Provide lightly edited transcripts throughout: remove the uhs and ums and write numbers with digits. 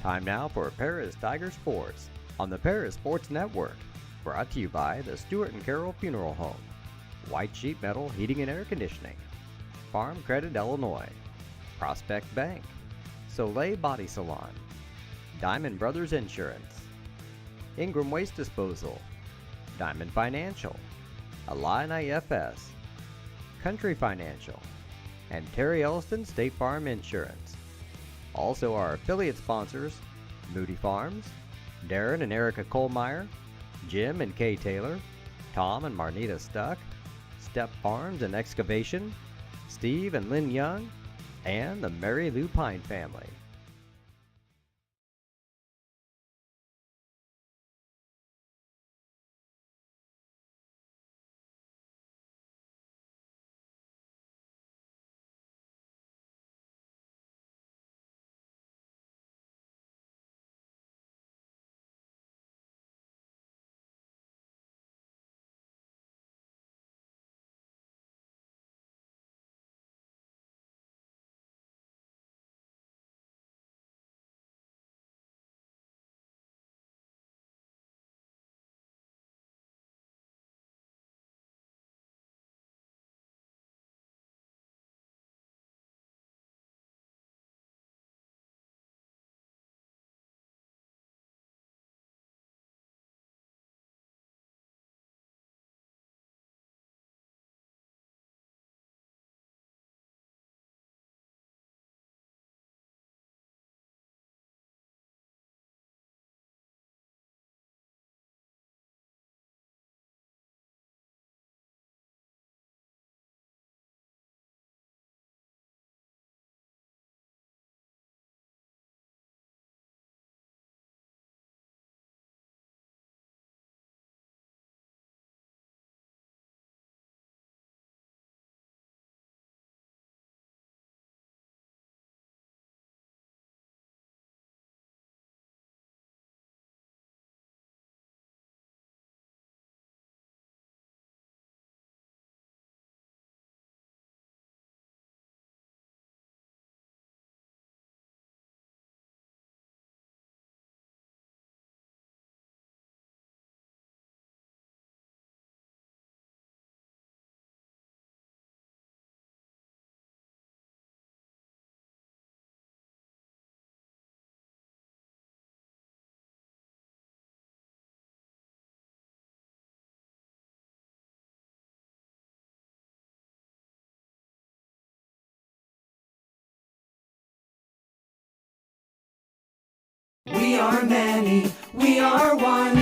Time now for Paris Tiger Sports on the Paris Sports Network. Brought to you by the Stewart and Carroll Funeral Home, White Sheet Metal Heating and Air Conditioning, Farm Credit Illinois, Prospect Bank, Soleil Body Salon, Diamond Brothers Insurance, Ingram Waste Disposal, Diamond Financial, Illini FS, Country Financial, and Terry Elliston State Farm Insurance. Also our affiliate sponsors, Moody Farms, Darren and Erica Kohlmeyer, Jim and Kay Taylor, Tom and Marnita Stuck, Step Farms and Excavation, Steve and Lynn Young, and the Mary Lou Pine family. We are many, we are one.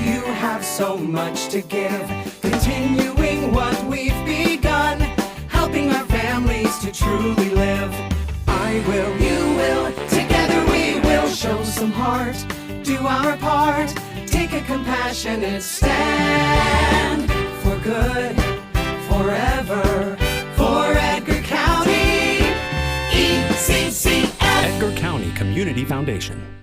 You have so much to give, continuing what we've begun, helping our families to truly live. I will, you will, together we will show some heart, do our part, take a compassionate stand for good, forever, for Edgar County, ECCF. Edgar County Community Foundation.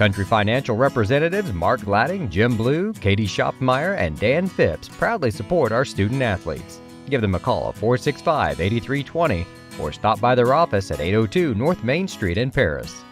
Country Financial representatives Mark Gladding, Jim Blue, Katie Schopmeyer, and Dan Phipps proudly support our student athletes. Give them a call at 465-8320 or stop by their office at 802 North Main Street in Paris.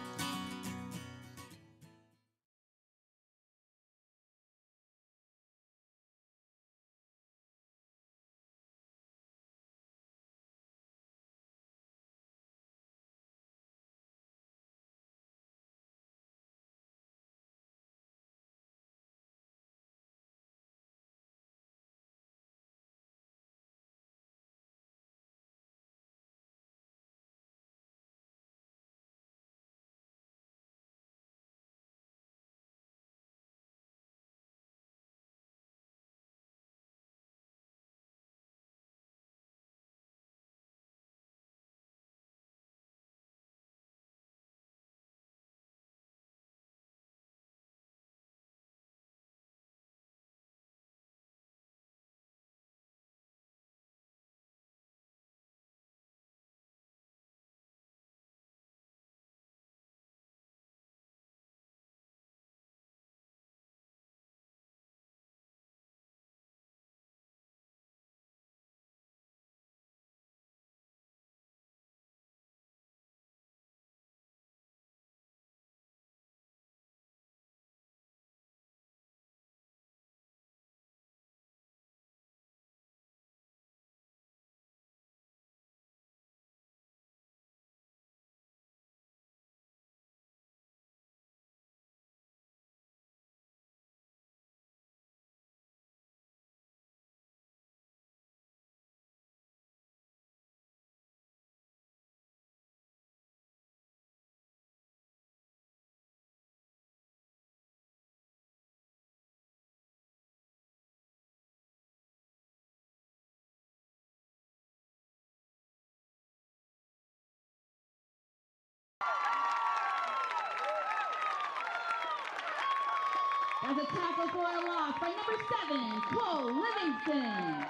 That's a tackle for a loss by number 7, Cole Livingston.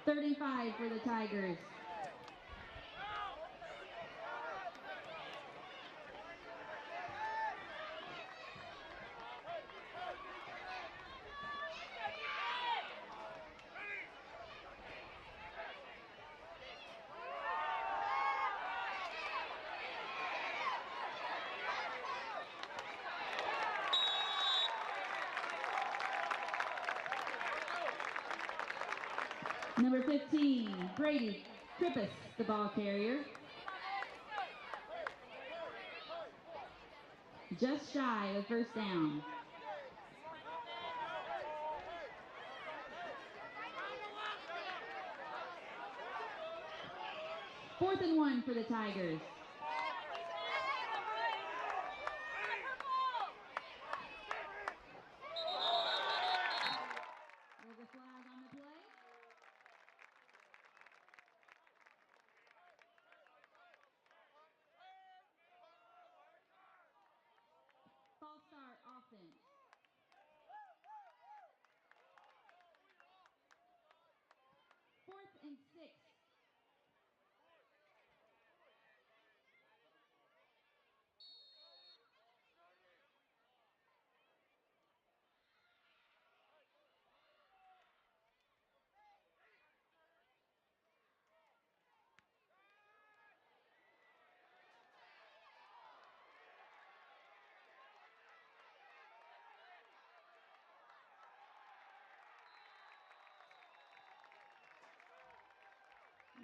$35 for the Tigers. Number 15, Brady Trippus, the ball carrier. Just shy of first down. Fourth and 1 for the Tigers. There's a flag on the play. False start offense. Fourth and 6.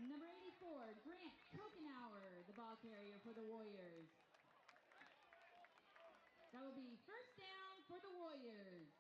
Number 84, Grant Kokenauer, the ball carrier for the Warriors. That will be first down for the Warriors.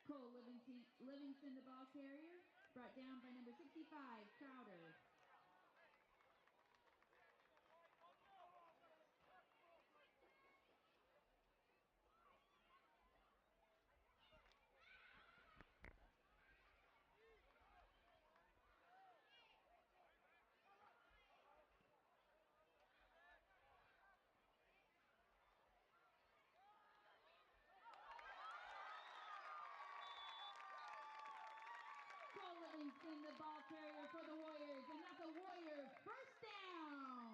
Cole Livingston, the ball carrier, brought down by number 65, Crowder. Cole Livingston, the ball carrier for the Warriors, and that's a Warrior first down.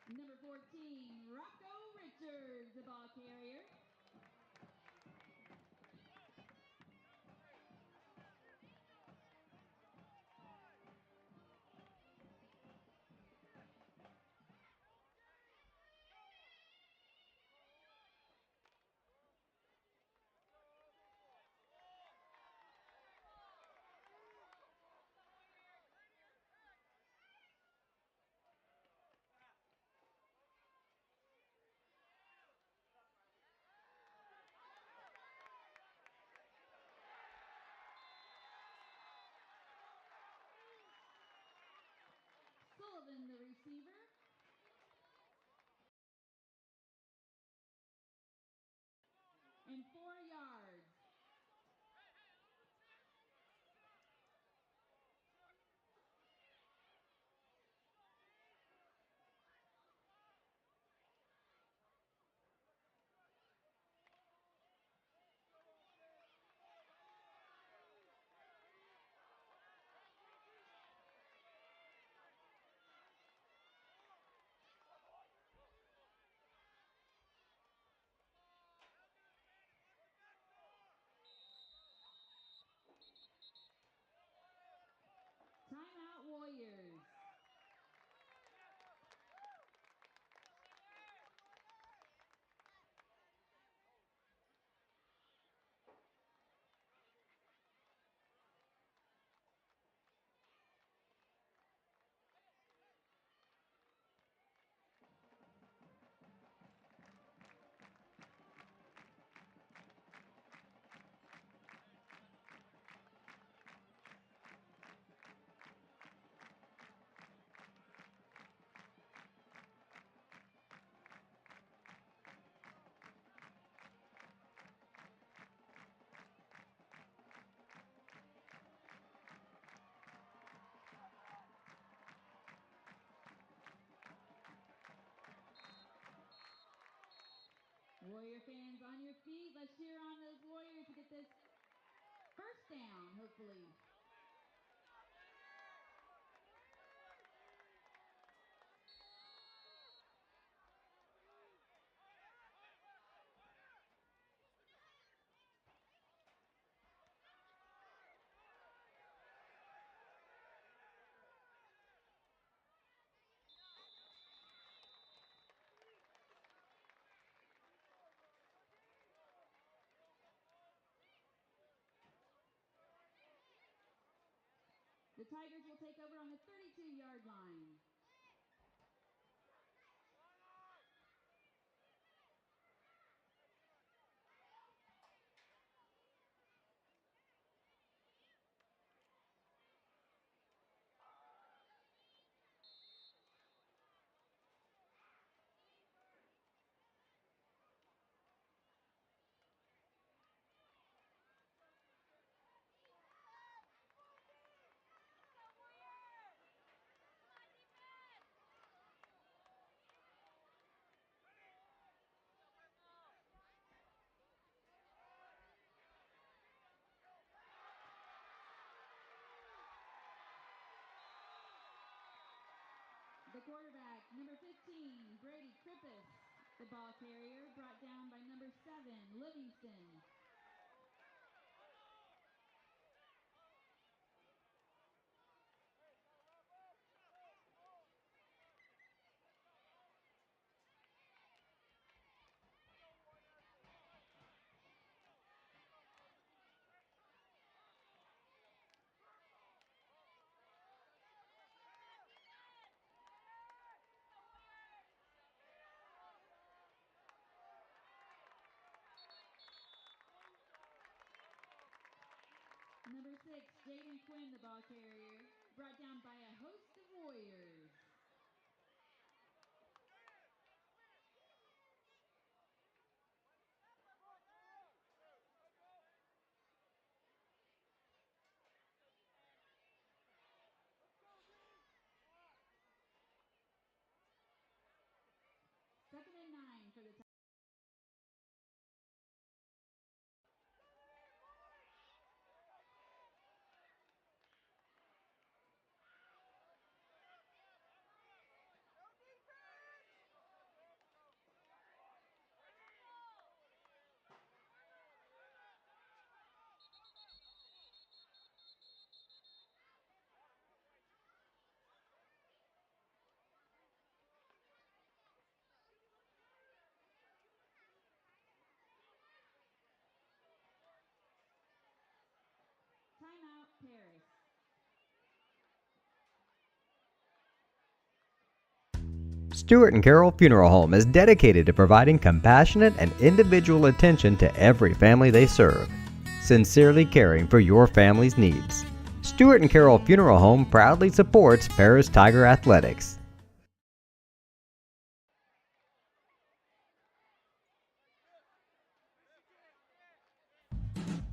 Number 14, Rocco Richards. Richards, the ball carrier. Sullivan, the receiver. And 4 yards. Timeout, Warriors. Warrior fans, on your feet. Let's cheer on those Warriors to get this first down, hopefully. The Tigers will take over on the 32-yard line. The quarterback, number 15, Brady Krippus. The ball carrier, brought down by number 7, Livingston. Number 6, Jaden Quinn, the ball carrier, brought down by a host of Warriors. Second and 9 for the Tigers. Stewart and Carroll Funeral Home is dedicated to providing compassionate and individual attention to every family they serve, sincerely caring for your family's needs. Stewart and Carroll Funeral Home proudly supports Paris Tiger Athletics.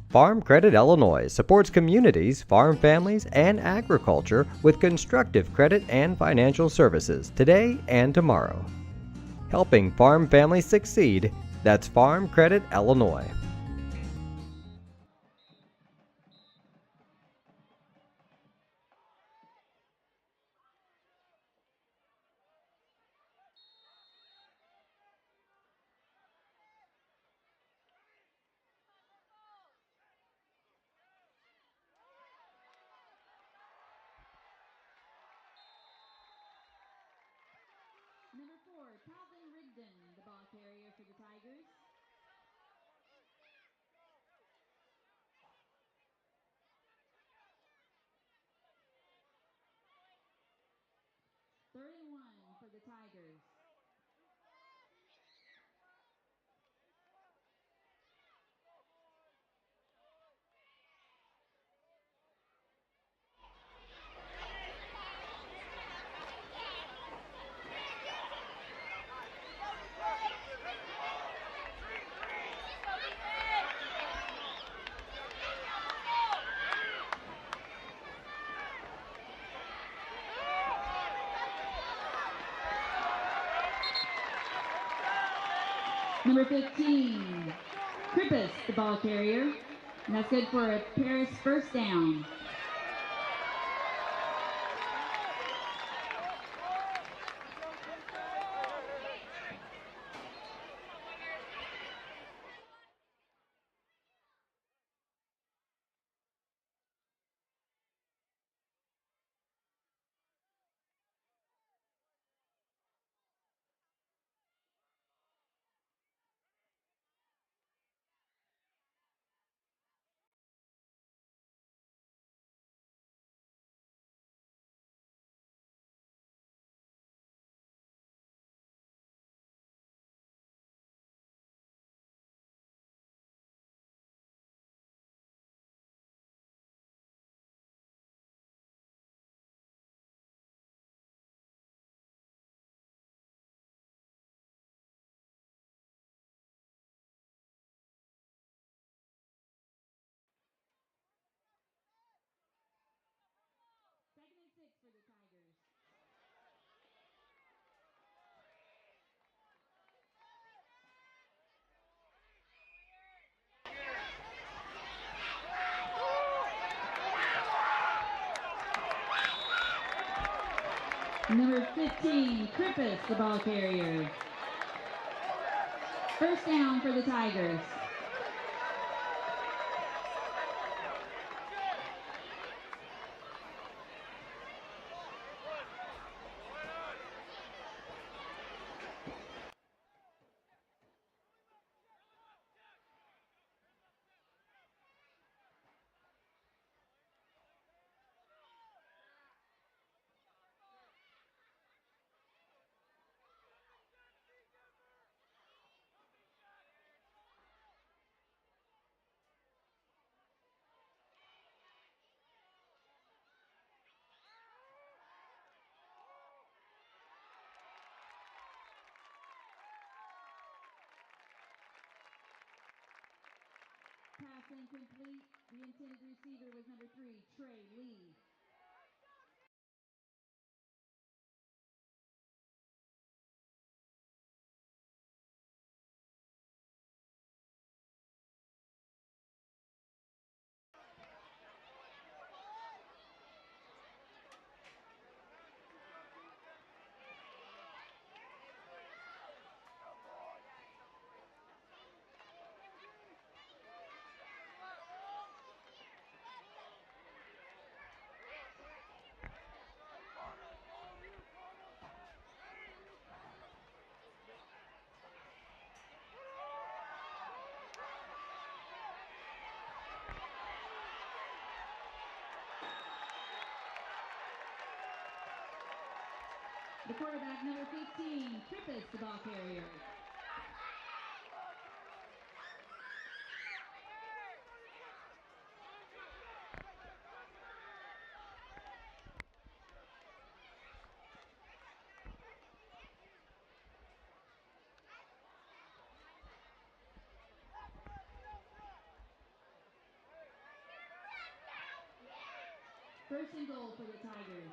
Farm Credit Illinois supports communities, farm families, and agriculture with constructive credit and financial services today and tomorrow. Helping farm families succeed, that's Farm Credit Illinois. Number 4, Calvin Rigdon, the ball carrier for the Tigers. Third and 1 for the Tigers. Number 15, Krippus, the ball carrier. And that's good for a Paris first down. Second and 6 for the Tigers. Number 15, Krippus, the ball carrier. First down for the Tigers. Pass incomplete. The intended receiver was number 3, Trey Lee. The quarterback, number 15, Trippus, the ball carrier. First and goal for the Tigers.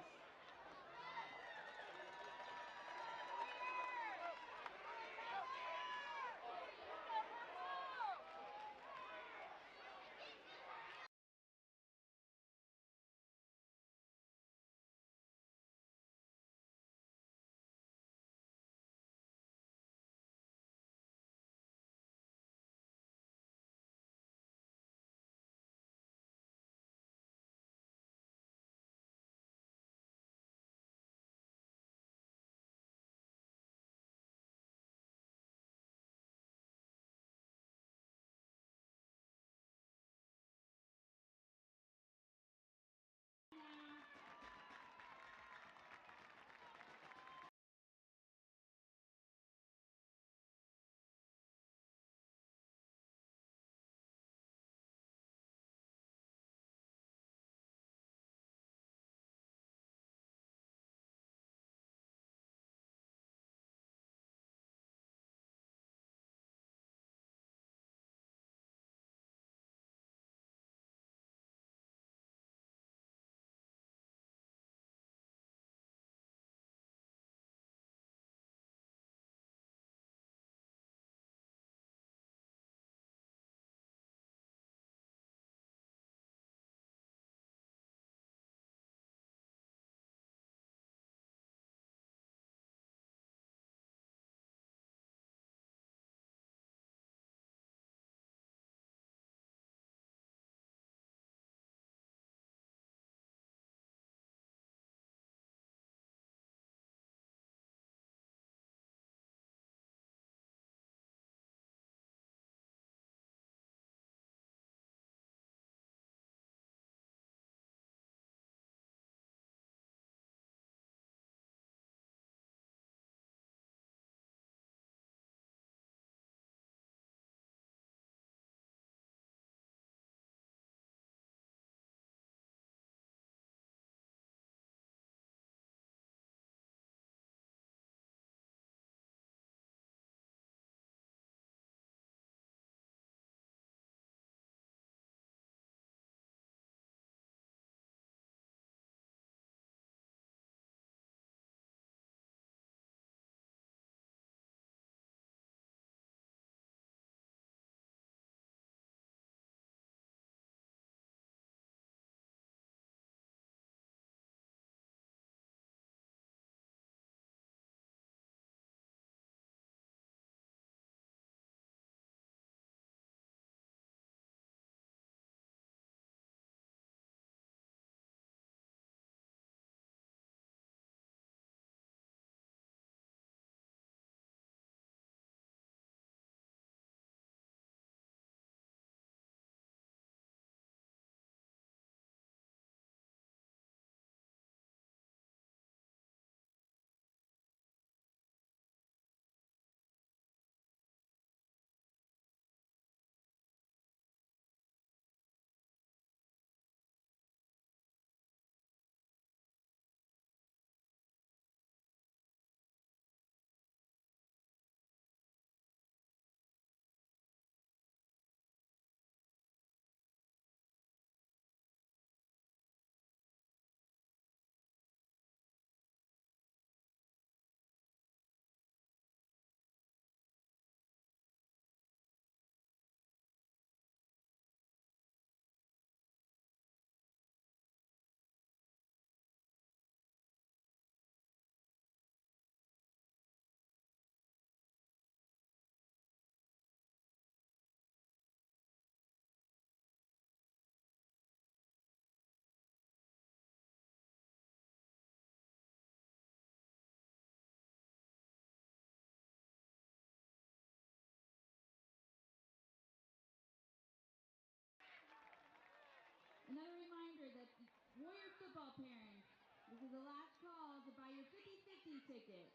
Another reminder that Warrior football parents, this is the last call to buy your 50/50 ticket.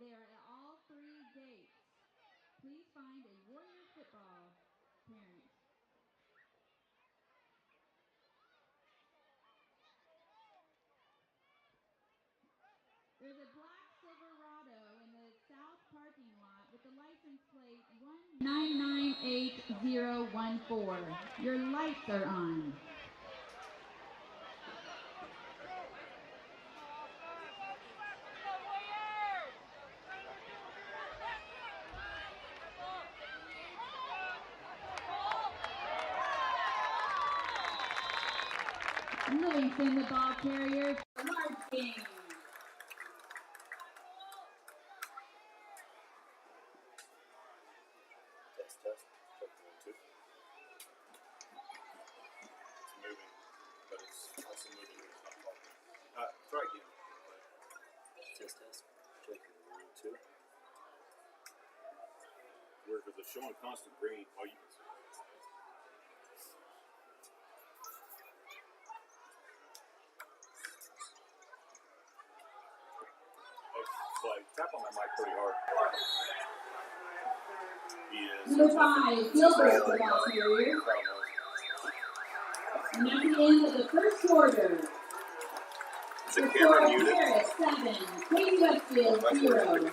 They are at all 3 gates. Please find a Warrior football parent. There's a black Silverado in the south parking lot with the license plate 1998014. Your lights are on. Livingston, the ball carrier, marching. Test. Check 1, 2. It's moving, but it's also moving. It's not talking. Try again. Test. Check 1, 2. Where because it's showing constant green. Oh, you can see. Like, tap on that mic pretty hard. He is. Number 5, Gilbert, the ball carrier. And at the end of the first quarter, Is it camera muted? Paris 7, Katie Westfield 0.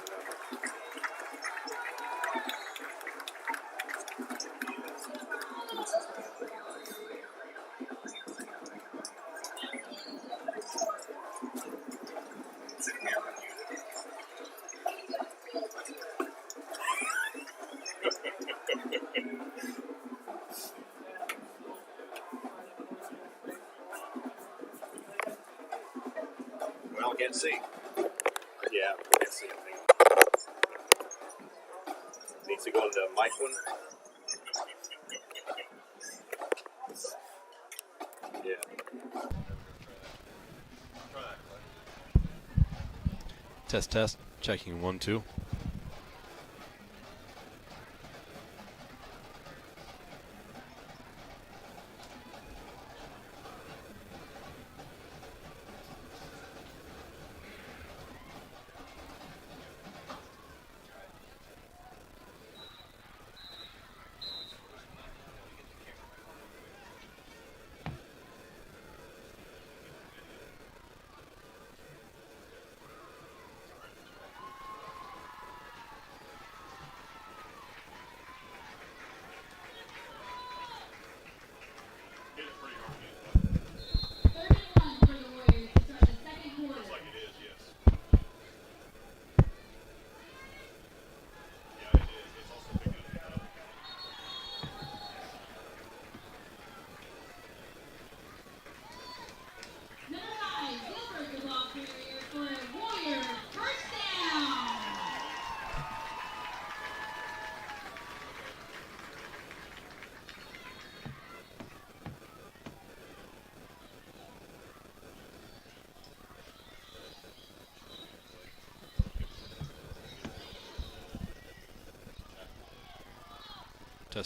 Well, I can't see. Yeah, I can't see anything. Needs to go into mic one. Yeah. Test. Checking 1, 2.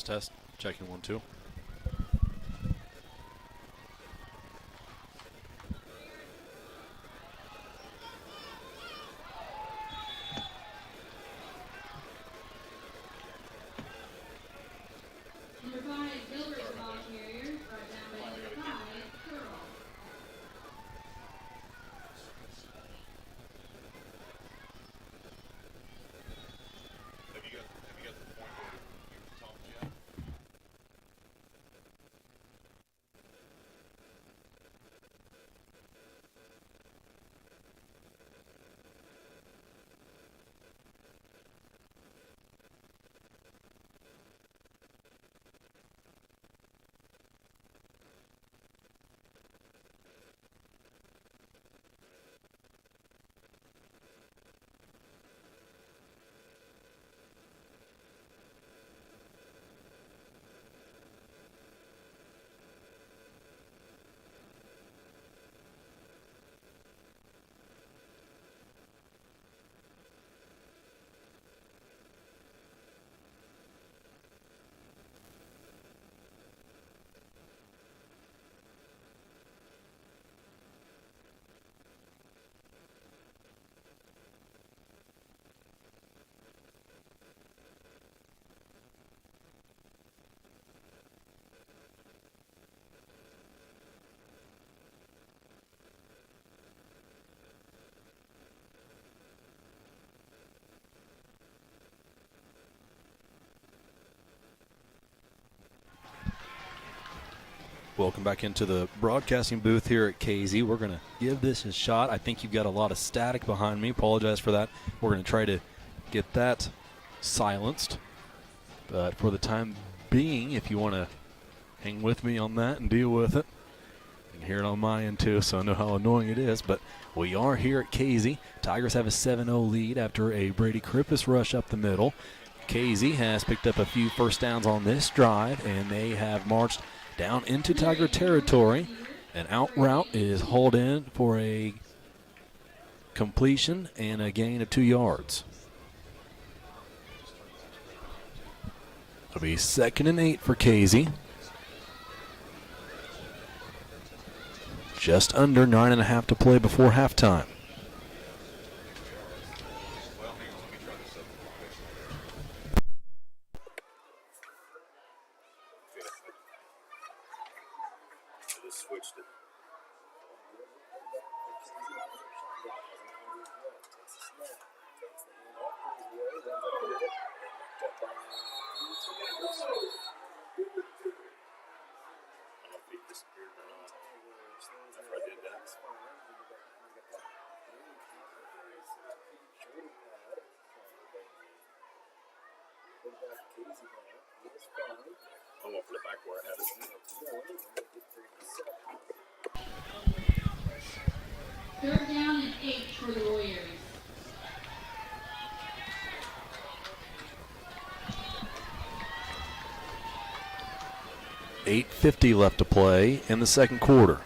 Test. Checking 1, 2. Number 5, Gilbert, the ball carrier, brought down by number 5, Curl. Have you got the point where you talked yet? Welcome back into the broadcasting booth here at KZ. We're going to give this a shot. I think you've got a lot of static behind me. Apologize for that. We're going to try to get that silenced. But for the time being, if you want to hang with me on that and deal with it, you can hear it on my end too, so I know how annoying it is. But we are here at KZ. Tigers have a 7-0 lead after a Brady Krippus rush up the middle. KZ has picked up a few first downs on this drive, and they have marched down into Tiger territory. An out route is hauled in for a completion and a gain of 2 yards. It'll be 2nd and 8 for KZ. Just under 9.5 to play before halftime. Switched it. After I did that. I'm going to put it back where I had it. 3rd down and 8 for the Warriors. $8:50 left to play in the second quarter.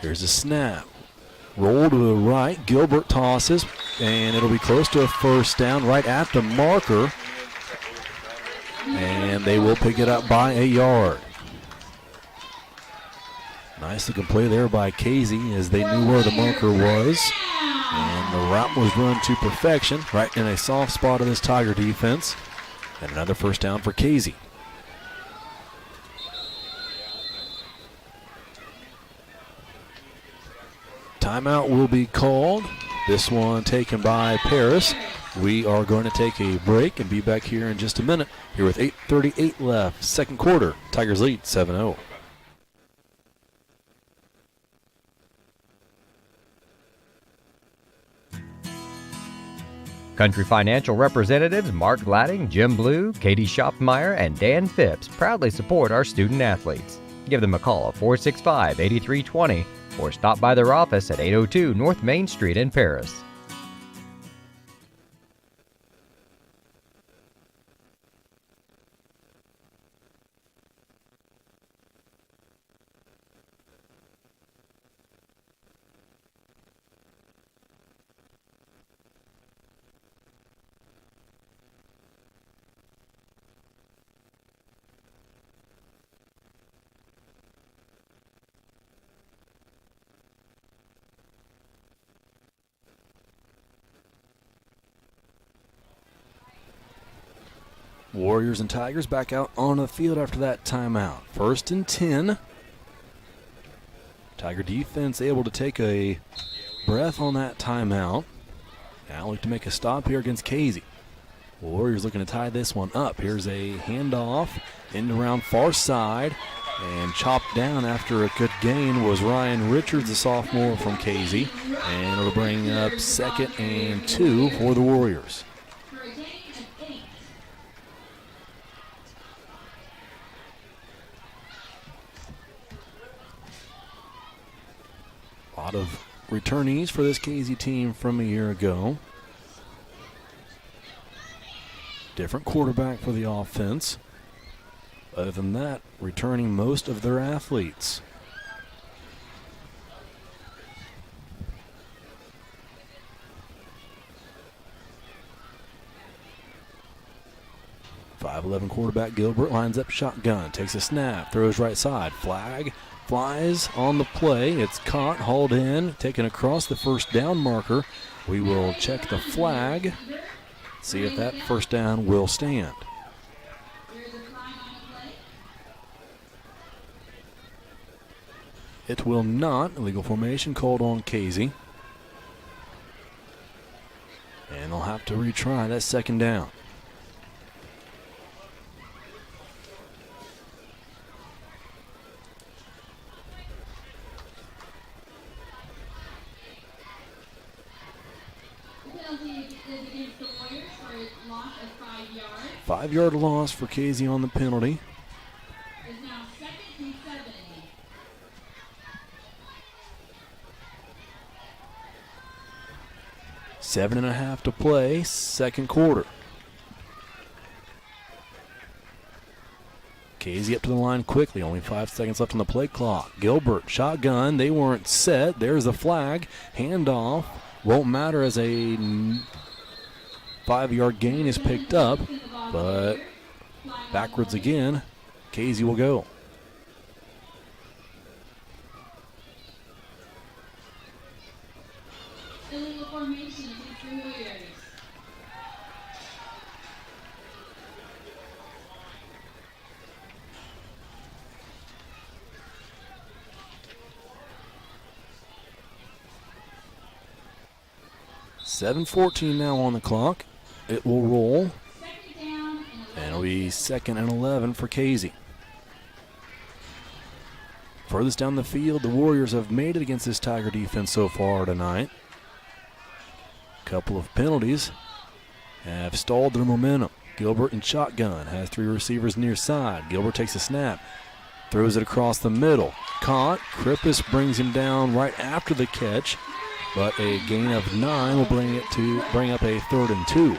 Here's a snap. Roll to the right. Gilbert tosses, and it'll be close to a first down right at the marker. And they will pick it up by a yard. Nice looking play there by KZ as they knew where the marker was. And the route was run to perfection right in a soft spot of this Tiger defense. And another first down for KZ. Timeout will be called. This one taken by Paris. We are going to take a break and be back here in just a minute. Here with 8:38 left, second quarter. Tigers lead 7-0. Country Financial representatives Mark Gladding, Jim Blue, Katie Schopfmeyer, and Dan Phipps proudly support our student athletes. Give them a call at 465-8320 or stop by their office at 802 North Main Street in Paris. Warriors and Tigers back out on the field after that timeout. 1st and 10. Tiger defense able to take a breath on that timeout. Now look to make a stop here against KZ. Warriors looking to tie this one up. Here's a handoff in around far side and chopped down after a good gain was Ryan Richards, the sophomore from KZ. And it'll bring up 2nd and 2 for the Warriors. A lot of returnees for this KZ team from a year ago. Different quarterback for the offense. Other than that, returning most of their athletes. .5'11" quarterback Gilbert lines up shotgun, takes a snap, throws right side, flag. Flies on the play. It's caught, hauled in, taken across the first down marker. We will check the flag, see if that first down will stand. It will not. Illegal formation called on KZ. And they'll have to retry that second down. loss of 5 yards. 5-yard loss for Casey on the penalty. Is now 2nd and 7. Seven and a half to play, second quarter. Casey up to the line quickly, only 5 seconds left on the play clock. Gilbert, shotgun, they weren't set. There's the flag, handoff. Won't matter as a 5-yard gain is picked up, but backwards again, Casey will go. Illegal formation against the Warriors. $7:14 now on the clock. It will roll, 2nd down and it'll be 2nd and 11 for Casey. Furthest down the field, the Warriors have made it against this Tiger defense so far tonight. Couple of penalties have stalled their momentum. Gilbert in shotgun, has 3 receivers near side. Gilbert takes a snap, throws it across the middle. Caught, Krippus brings him down right after the catch, but a gain of 9 will bring up a 3rd and 2.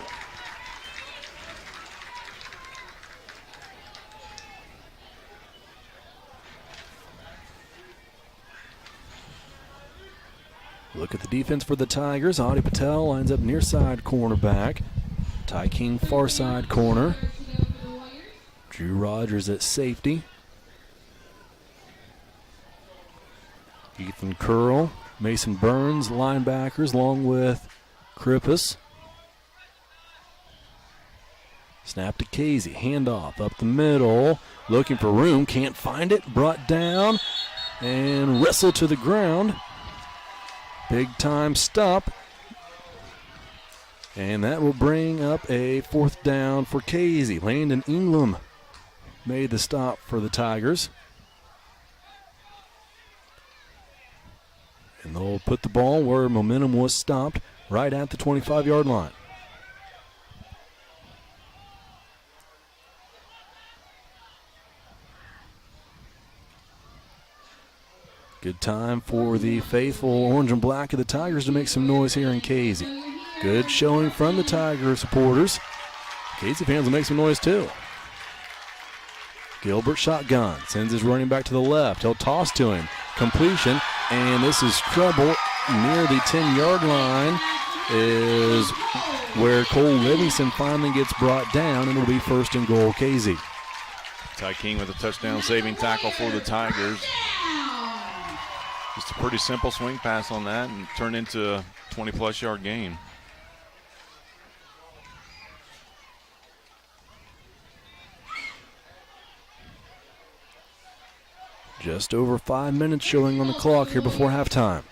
Look at the defense for the Tigers. Adi Patel lines up near side cornerback. Ty King far side corner. Drew Rogers at safety. Ethan Curl, Mason Burns, linebackers, along with Krippus. Snap to Casey, handoff up the middle, looking for room, can't find it, brought down, and wrestled to the ground. Big time stop. And that will bring up a 4th down for Casey. Landon Ingram made the stop for the Tigers. And they'll put the ball where momentum was stopped, right at the 25-yard line. Good time for the faithful orange and black of the Tigers to make some noise here in Casey. Good showing from the Tiger supporters. Casey fans will make some noise too. Gilbert shotgun, sends his running back to the left. He'll toss to him. Completion, and this is trouble near the 10-yard line is where Cole Livingston finally gets brought down, and it'll be 1st and goal, Casey. Ty King with a touchdown saving tackle for the Tigers. Just a pretty simple swing pass on that and turned into a 20-plus yard gain. Just over 5 minutes showing on the clock here before halftime.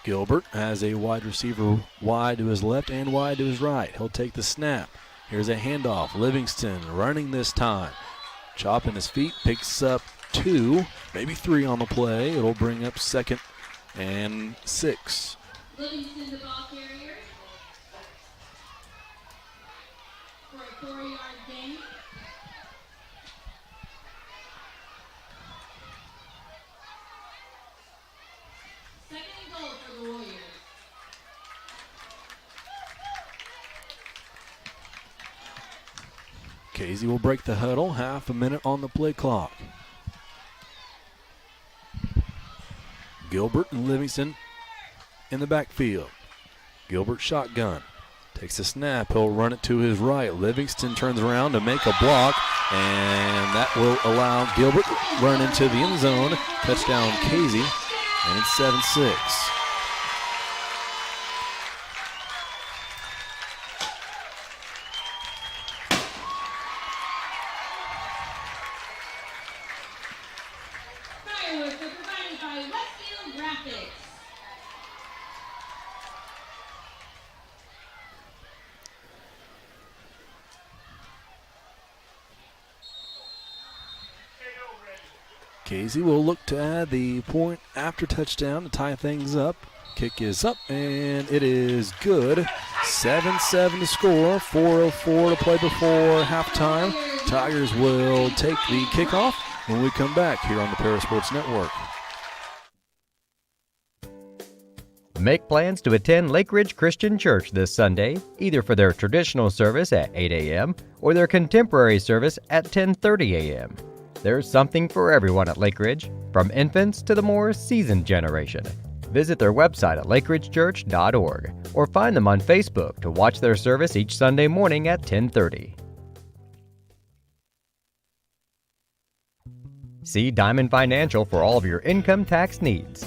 Gilbert has a wide receiver wide to his left and wide to his right. He'll take the snap. Here's a handoff. Livingston running this time. Chopping his feet, picks up 2, maybe 3 on the play. It'll bring up 2nd and 6. Livingston, the ball carrier, for a 4-yard gain. Second and goal for the Warriors. Casey will break the huddle, half a minute on the play clock. Gilbert and Livingston in the backfield. Gilbert shotgun, takes a snap, he'll run it to his right. Livingston turns around to make a block, and that will allow Gilbert to run into the end zone. Touchdown Casey, and it's 7-6. Fireworks are provided by Westfield Graphics. Casey will look to add the point after touchdown to tie things up. Kick is up, and it is good. 7-7 to score, 4:04 to play before halftime. Tigers will take the kickoff when we come back here on the Paris Sports Network. Make plans to attend Lake Ridge Christian Church this Sunday, either for their traditional service at 8 a.m. or their contemporary service at 10:30 a.m. There's something for everyone at Lake Ridge, from infants to the more seasoned generation. Visit their website at lakeridgechurch.org or find them on Facebook to watch their service each Sunday morning at 10:30. See Diamond Financial for all of your income tax needs.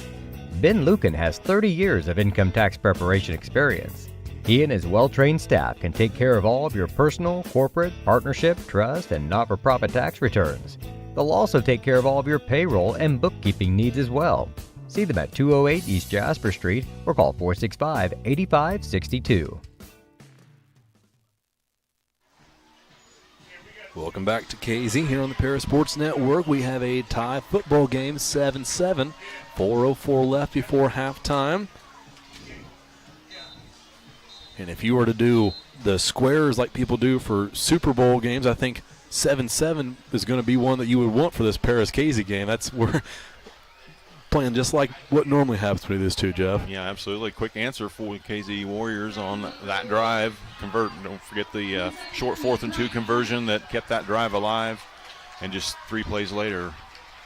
Ben Lucan has 30 years of income tax preparation experience. He and his well-trained staff can take care of all of your personal, corporate, partnership, trust, and not-for-profit tax returns. They'll also take care of all of your payroll and bookkeeping needs as well. See them at 208 East Jasper Street or call 465-8562. Welcome back to KZ here on the Paris Sports Network. We have a tie football game, 7-7. 4:04 left before halftime. And if you were to do the squares like people do for Super Bowl games, I think 7-7 is going to be one that you would want for this Paris-KZ game. That's where playing just like what normally happens between these two, Jeff. Yeah, absolutely. Quick answer for the KZ Warriors on that drive. Don't forget the short 4th and 2 conversion that kept that drive alive. And just 3 plays later,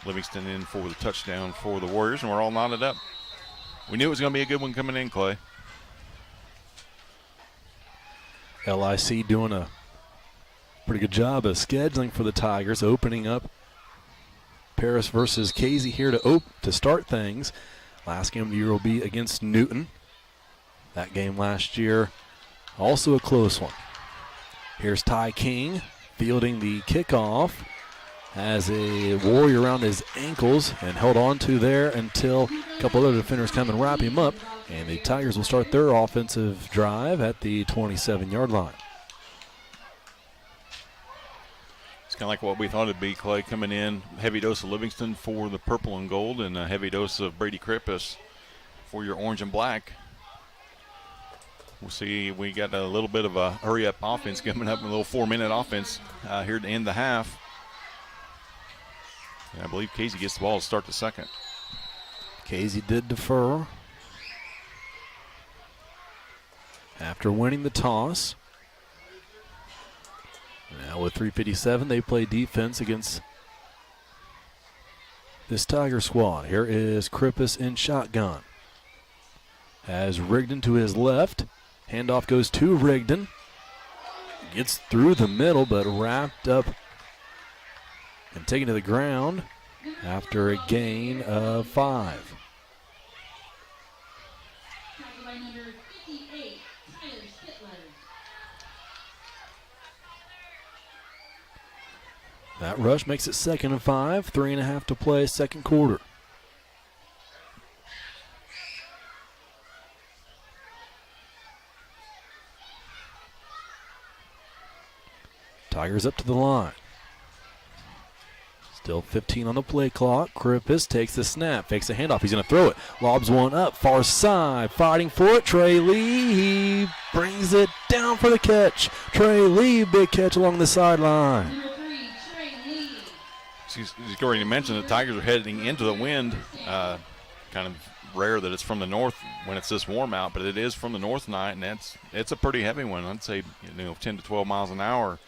Livingston in for the touchdown for the Warriors, and we're all knotted up. We knew it was going to be a good one coming in, Clay. LIC doing a pretty good job of scheduling for the Tigers, opening up Paris versus KZ here to start things. Last game of the year will be against Newton. That game last year, also a close one. Here's Ty King fielding the kickoff. Has a Warrior around his ankles and held on to there until a couple other defenders come and wrap him up. And the Tigers will start their offensive drive at the 27-yard line. It's kind of like what we thought it'd be, Clay, coming in. Heavy dose of Livingston for the purple and gold, and a heavy dose of Brady Krippus for your orange and black. We'll see. We got a little bit of a hurry-up offense coming up, a little 4-minute offense here to end the half. And I believe Casey gets the ball to start the second. Casey did defer after winning the toss. Now with 3:57, they play defense against this Tiger squad. Here is Krippus in shotgun. Has Rigdon to his left. Handoff goes to Rigdon. Gets through the middle, but wrapped up and taken to the ground after a gain of 5. Tackled by number 58, Tyler Stittler. That rush makes it 2nd and 5, 3.5 to play, second quarter. Tigers up to the line. Still 15 on the play clock. Krippus takes the snap, fakes a handoff. He's going to throw it. Lobs one up, far side, fighting for it. Trey Lee, he brings it down for the catch. Trey Lee, big catch along the sideline. Number 3, Trey Lee. He's already mentioned the Tigers are heading into the wind. Kind of rare that it's from the north when it's this warm out, but it is from the north tonight, and it's a pretty heavy one. I'd say 10 to 12 miles an hour.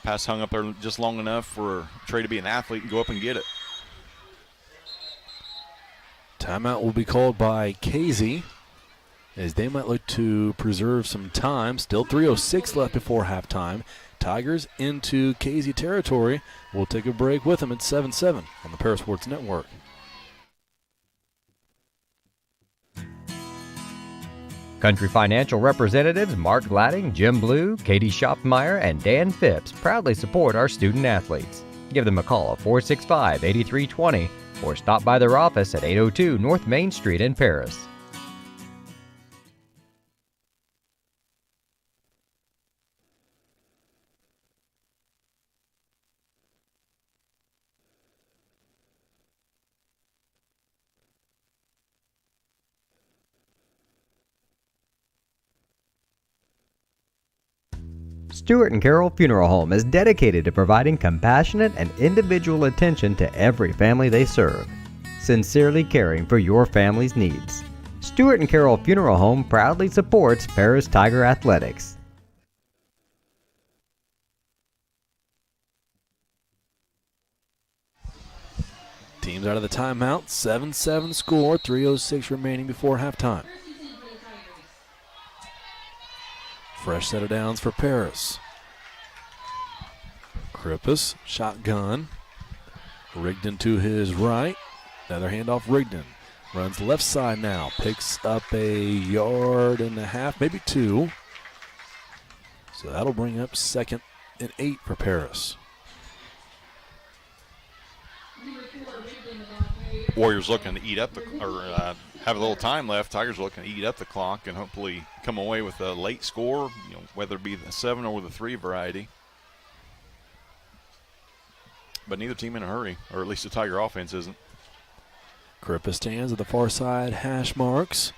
Pass hung up there just long enough for Trey to be an athlete and go up and get it. Timeout will be called by KZ as they might look to preserve some time. Still 3:06 left before halftime. Tigers into KZ territory. We'll take a break with them at 7-7 on the Paris Sports Network. Country Financial representatives Mark Gladding, Jim Blue, Katie Schopfmeyer, and Dan Phipps proudly support our student athletes. Give them a call at 465-8320 or stop by their office at 802 North Main Street in Paris. Stewart and Carroll Funeral Home is dedicated to providing compassionate and individual attention to every family they serve, sincerely caring for your family's needs. Stewart and Carroll Funeral Home proudly supports Paris Tiger Athletics. Teams out of the timeout, 7-7 score, 3:06 remaining before halftime. Fresh set of downs for Paris. Krippus, shotgun. Rigdon to his right. Another handoff, Rigdon. Runs left side now. Picks up a yard and a half, maybe 2. So that'll bring up 2nd and 8 for Paris. Warriors looking to eat up have a little time left. Tigers looking to eat up the clock and hopefully come away with a late score, whether it be the 7 or the 3 variety. But neither team in a hurry, or at least the Tiger offense isn't. Krippus stands at the far side hash marks.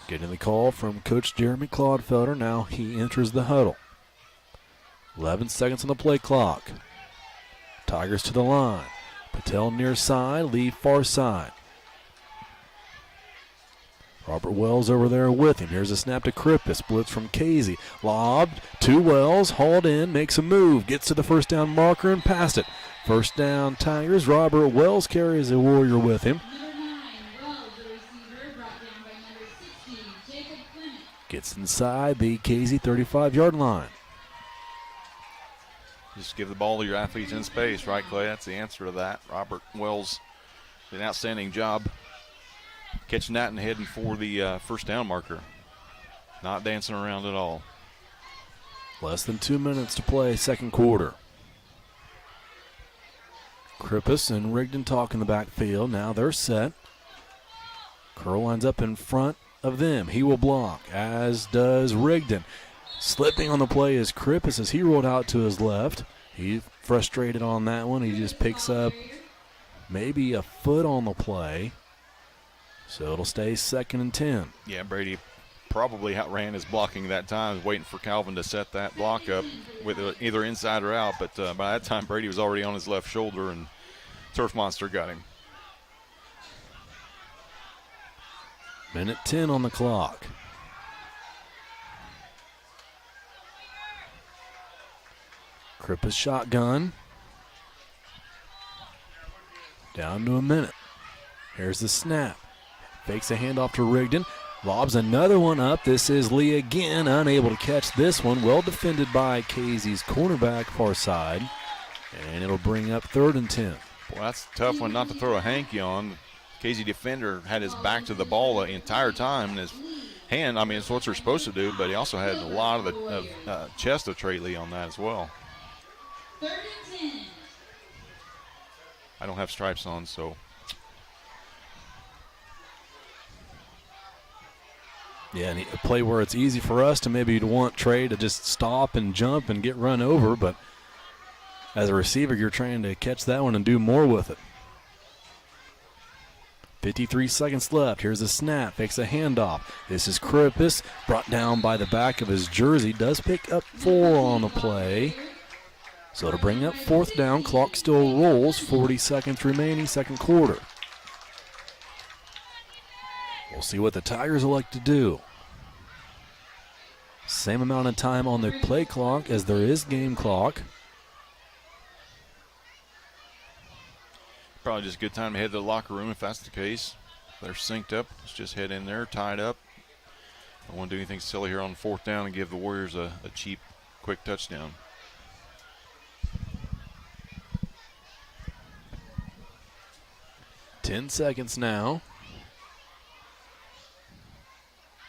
Getting the call from Coach Jeremy Claudefelder. Now he enters the huddle. 11 seconds on the play clock. Tigers to the line. Patel near side, Lee far side. Robert Wells over there with him. Here's a snap to Krippus. Blitz from Casey. Lobbed to Wells. Hauled in. Makes a move. Gets to the first down marker and past it. First down Tigers. Robert Wells carries a Warrior with him. Number 9, Wells, the receiver, brought down by number 16, Jacob Clement. Gets inside the Casey 35-yard line. Just give the ball to your athletes in space, right, Clay? That's the answer to that. Robert Wells did an outstanding job catching that and heading for the first down marker. Not dancing around at all. Less than 2 minutes to play, second quarter. Krippus and Rigdon talk in the backfield. Now they're set. Curl lines up in front of them. He will block, as does Rigdon. Slipping on the play is Krippus as he rolled out to his left. He's frustrated on that one. He just picks up maybe a foot on the play. So it'll stay 2nd and 10. Yeah, Brady probably outran his blocking that time, waiting for Calvin to set that block up with either inside or out. But by that time, Brady was already on his left shoulder, and Turf Monster got him. Minute 10 on the clock. Krippus shotgun. Down to a minute. Here's the snap. Fakes a handoff to Rigdon. Lobs another one up. This is Lee again, unable to catch this one. Well defended by Casey's cornerback far side. And it'll bring up 3rd and 10. Well, that's a tough one not to throw a hanky on. Casey defender had his back to the ball the entire time, and his hand, I mean, it's what they're supposed to do, but he also had a lot of the chest of Trey Lee on that as well. 3rd and 10. I don't have stripes on, so. Yeah, and a play where it's easy for us to maybe want Trey to just stop and jump and get run over, but as a receiver, you're trying to catch that one and do more with it. 53 seconds left. Here's a snap. Fakes a handoff. This is Krippus, brought down by the back of his jersey. Does pick up 4 on the play. So to bring up 4th down, clock still rolls. 40 seconds remaining, second quarter. We'll see what the Tigers will like to do. Same amount of time on the play clock as there is game clock. Probably just a good time to head to the locker room if that's the case. If they're synced up, let's just head in there, tied up. Don't want to do anything silly here on 4th down and give the Warriors a cheap, quick touchdown. Ten seconds now.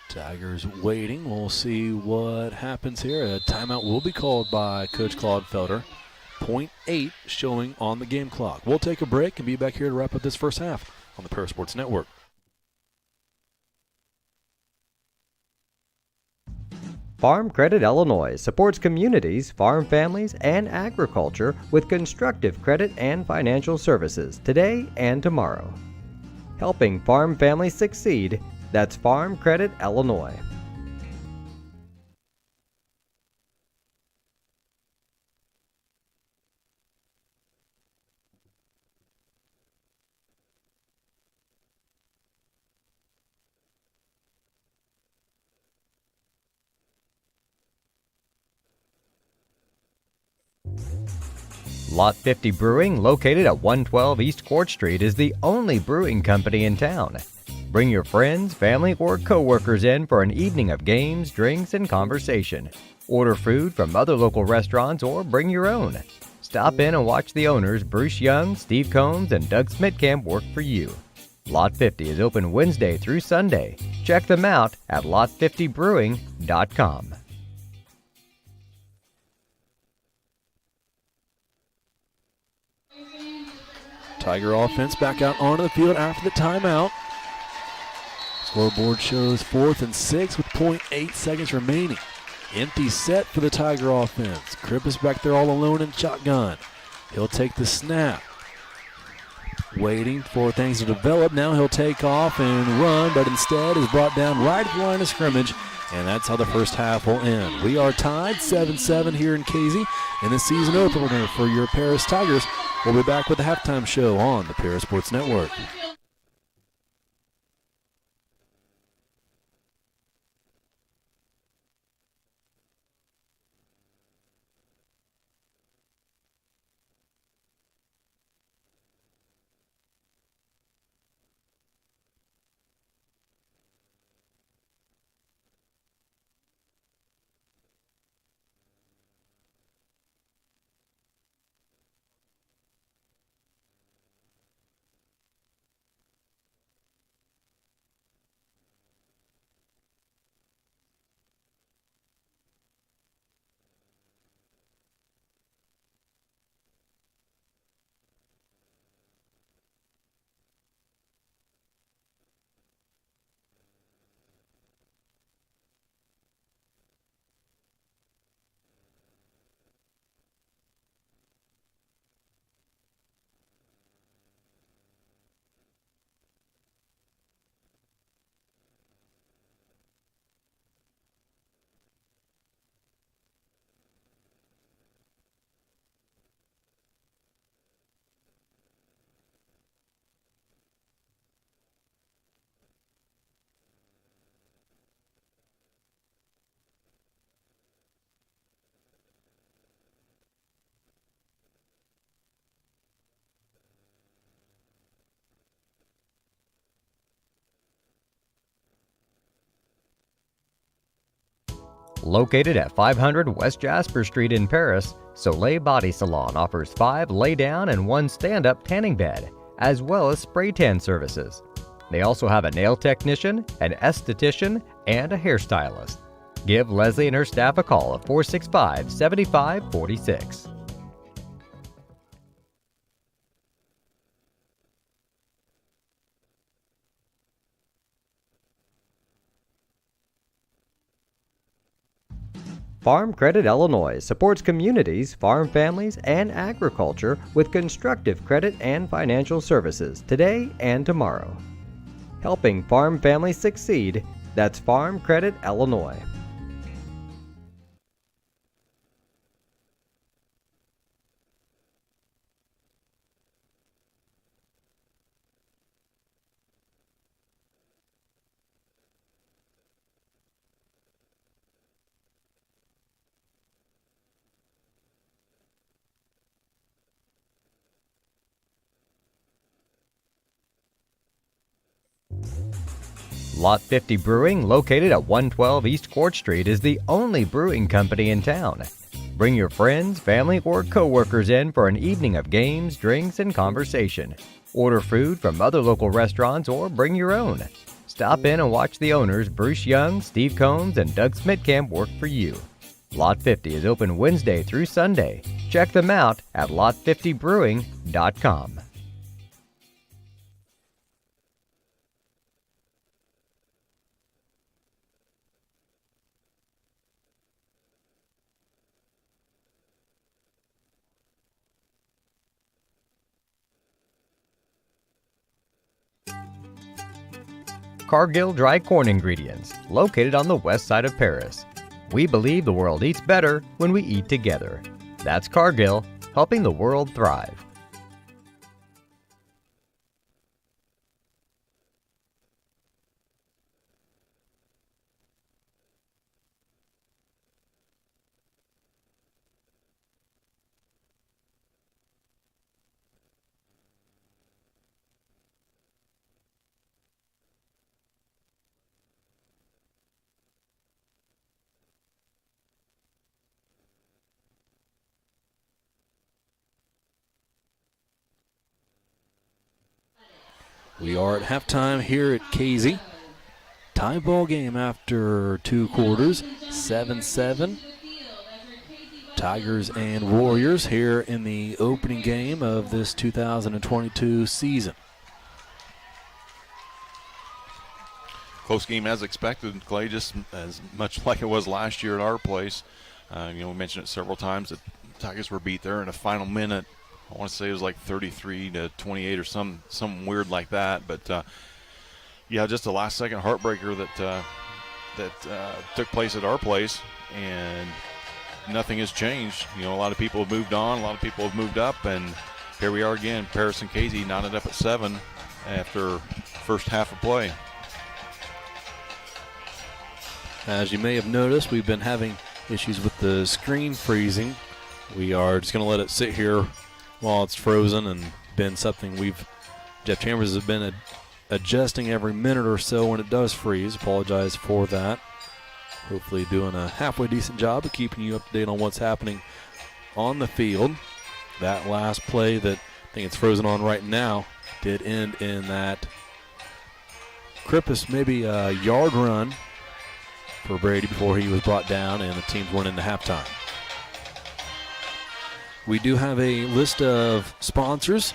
Tigers waiting. We'll see what happens here. A timeout will be called by Coach Claudefelder. 0.8 showing on the game clock. We'll take a break and be back here to wrap up this first half on the Paris Sports Network. Farm Credit Illinois supports communities, farm families, and agriculture with constructive credit and financial services today and tomorrow. Helping farm families succeed, that's Farm Credit Illinois. Lot 50 Brewing, located at 112 East Court Street, is the only brewing company in town. Bring your friends, family, or co-workers in for an evening of games, drinks, and conversation. Order food from other local restaurants or bring your own. Stop in and watch the owners, Bruce Young, Steve Combs, and Doug Smitkamp, work for you. Lot 50 is open Wednesday through Sunday. Check them out at lot50brewing.com. Tiger offense back out onto the field after the timeout. Scoreboard shows 4th and 6 with 0.8 seconds remaining. Empty set for the Tiger offense. Krippus back there all alone in shotgun. He'll take the snap. Waiting for things to develop. Now he'll take off and run, but instead is brought down right at the line of scrimmage, and that's how the first half will end. We are tied 7-7 here in Casey in the season opener for your Paris Tigers. We'll be back with the halftime show on the Paris Sports Network. Located at 500 West Jasper Street in Paris, Soleil Body Salon offers 5 lay-down and 1 stand-up tanning bed, as well as spray tan services. They also have a nail technician, an esthetician, and a hairstylist. Give Leslie and her staff a call at 465-7546. Farm Credit Illinois supports communities, farm families, and agriculture with constructive credit and financial services today and tomorrow. Helping farm families succeed, that's Farm Credit Illinois. Lot 50 Brewing, located at 112 East Court Street, is the only brewing company in town. Bring your friends, family, or co-workers in for an evening of games, drinks, and conversation. Order food from other local restaurants or bring your own. Stop in and watch the owners, Bruce Young, Steve Combs, and Doug Smitkamp, work for you. Lot 50 is open Wednesday through Sunday. Check them out at lot50brewing.com. Cargill Dry Corn Ingredients, located on the west side of Paris. We believe the world eats better when we eat together. That's Cargill, helping the world thrive. We are at halftime here at Casey. Tie ball game after 2 quarters, 7-7. Tigers and Warriors here in the opening game of this 2022 season. Close game as expected, Clay, just as much like it was last year at our place. We mentioned it several times that Tigers were beat there in a final minute. I want to say it was like 33-28 or something weird like that. But just a last-second heartbreaker that took place at our place, and nothing has changed. A lot of people have moved on, a lot of people have moved up, and here we are again. Paris and Casey knotted up at 7 after first half of play. As you may have noticed, we've been having issues with the screen freezing. We are just going to let it sit here while it's frozen, and been something Jeff Chambers has been adjusting every minute or so when it does freeze. Apologize for that. Hopefully doing a halfway decent job of keeping you up to date on what's happening on the field. That last play that I think it's frozen on right now did end in that Krippus maybe a yard run for Brady before he was brought down, and the teams went into halftime. We do have a list of sponsors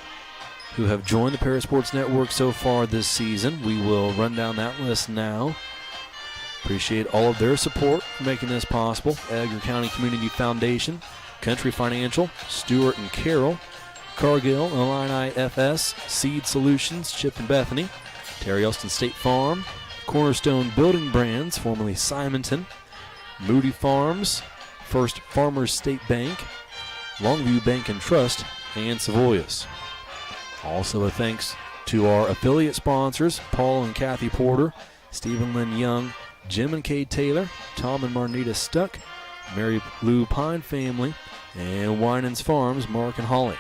who have joined the Paris Sports Network so far this season. We will run down that list now. Appreciate all of their support for making this possible. Edgar County Community Foundation, Country Financial, Stewart and Carroll, Cargill, Illini FS, Seed Solutions, Chip and Bethany, Terry Elston State Farm, Cornerstone Building Brands, formerly Simonton, Moody Farms, First Farmers State Bank, Longview Bank and Trust, and Savoyas. Also a thanks to our affiliate sponsors, Paul and Kathy Porter, Stephen Lynn Young, Jim and Kay Taylor, Tom and Marnita Stuck, Mary Lou Pine family, and Winans Farms, Mark and Holly.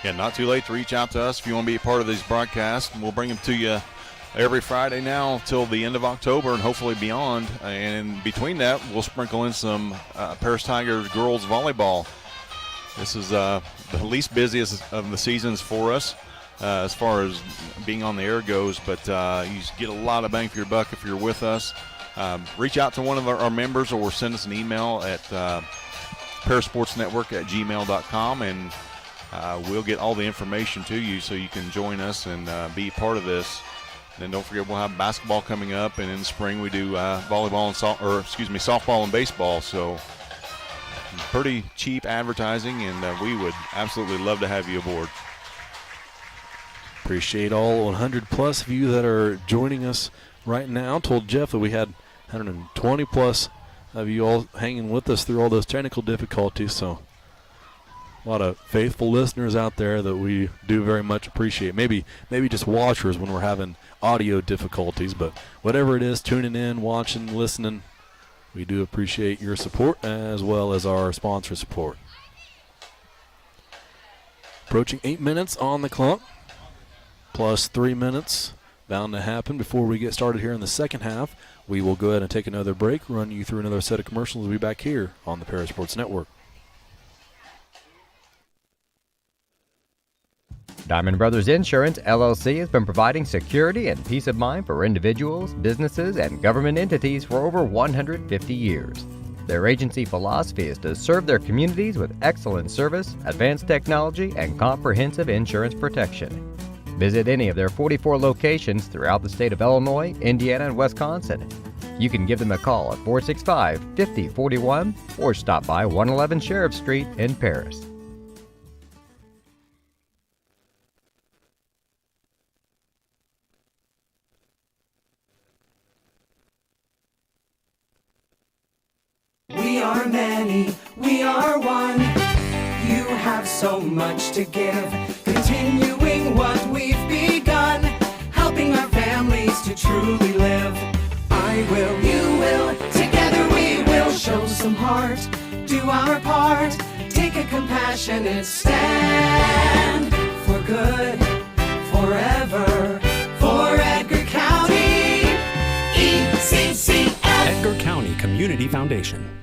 Yeah, not too late to reach out to us if you want to be a part of these broadcasts. We'll bring them to you every Friday now till the end of October and hopefully beyond. And between that, we'll sprinkle in some Paris Tigers girls volleyball. This is the least busiest of the seasons for us as far as being on the air goes, but you get a lot of bang for your buck if you're with us. Reach out to one of our members or send us an email at parasportsnetwork@gmail.com, and we'll get all the information to you so you can join us and be a part of this. And don't forget, we'll have basketball coming up, and in the spring we do softball and baseball. So pretty cheap advertising, and we would absolutely love to have you aboard. Appreciate all 100 plus of you that are joining us right now. Told Jeff that we had 120 plus of you all hanging with us through all those technical difficulties. So a lot of faithful listeners out there that we do very much appreciate. Maybe just watchers when we're having audio difficulties, but whatever it is, tuning in, watching, listening, we do appreciate your support as well as our sponsor support. Approaching 8 minutes on the clock, plus 3 minutes bound to happen before we get started here in the second half. We will go ahead and take another break, run you through another set of commercials. We'll be back here on the Paris Sports Network. Diamond Brothers Insurance, LLC has been providing security and peace of mind for individuals, businesses, and government entities for over 150 years. Their agency philosophy is to serve their communities with excellent service, advanced technology, and comprehensive insurance protection. Visit any of their 44 locations throughout the state of Illinois, Indiana, and Wisconsin. You can give them a call at 465-5041 or stop by 111 Sheriff Street in Paris. We are many, we are one. You have so much to give, continuing what we've begun, helping our families to truly live. I will, you will, together we will show some heart, do our part, take a compassionate stand for good, forever, for Edgar County, ECCF. Edgar County Community Foundation.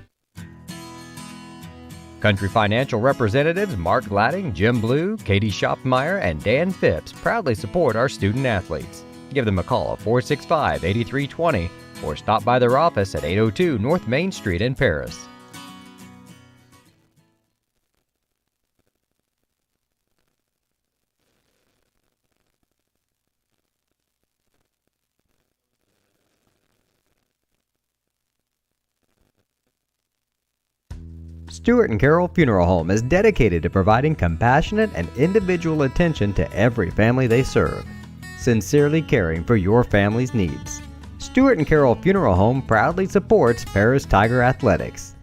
Country Financial representatives Mark Gladding, Jim Blue, Katie Schopfmeyer, and Dan Phipps proudly support our student athletes. Give them a call at 465-8320 or stop by their office at 802 North Main Street in Paris. Stewart and Carroll Funeral Home is dedicated to providing compassionate and individual attention to every family they serve, sincerely caring for your family's needs. Stewart and Carroll Funeral Home proudly supports Paris Tiger Athletics.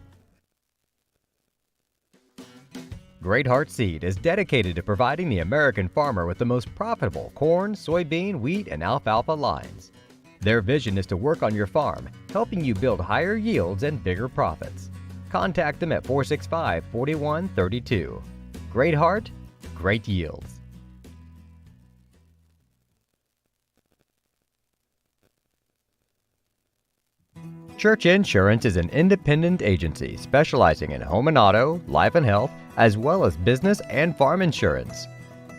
Great Heart Seed is dedicated to providing the American farmer with the most profitable corn, soybean, wheat, and alfalfa lines. Their vision is to work on your farm, helping you build higher yields and bigger profits. Contact them at 465-4132. Great Heart, great yields. Church Insurance is an independent agency specializing in home and auto, life and health, as well as business and farm insurance.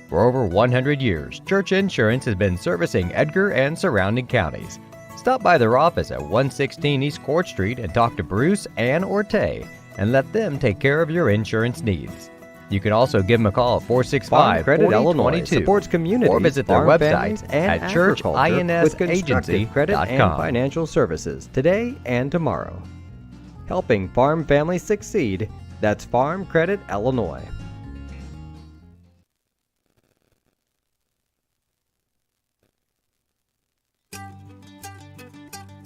For over 100 years, Church Insurance has been servicing Edgar and surrounding counties. Stop by their office at 116 East Court Street and talk to Bruce, Ann, or Tay and let them take care of your insurance needs. You can also give them a call at 465-4022 supports community or visit their website at churchinsAgency.com. Credit and financial services today and tomorrow. Helping farm families succeed, that's Farm Credit Illinois.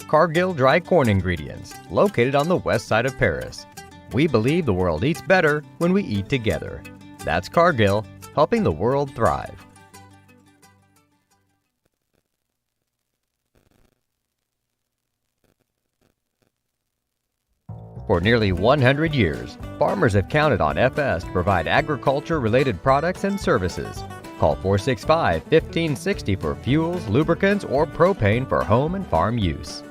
Cargill Dry Corn Ingredients, located on the west side of Paris. We believe the world eats better when we eat together. That's Cargill, helping the world thrive. For nearly 100 years, farmers have counted on FS to provide agriculture-related products and services. Call 465-1560 for fuels, lubricants, or propane for home and farm use.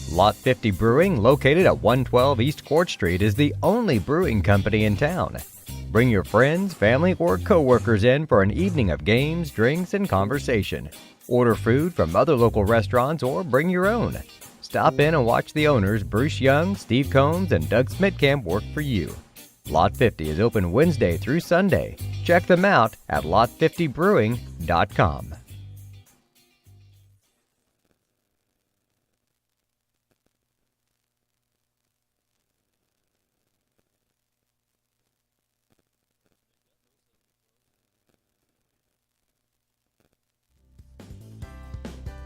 Lot 50 Brewing, located at 112 East Court Street, is the only brewing company in town. Bring your friends, family, or co-workers in for an evening of games, drinks, and conversation. Order food from other local restaurants or bring your own. Stop in and watch the owners, Bruce Young, Steve Combs, and Doug Smitkamp, work for you. Lot 50 is open Wednesday through Sunday. Check them out at lot50brewing.com.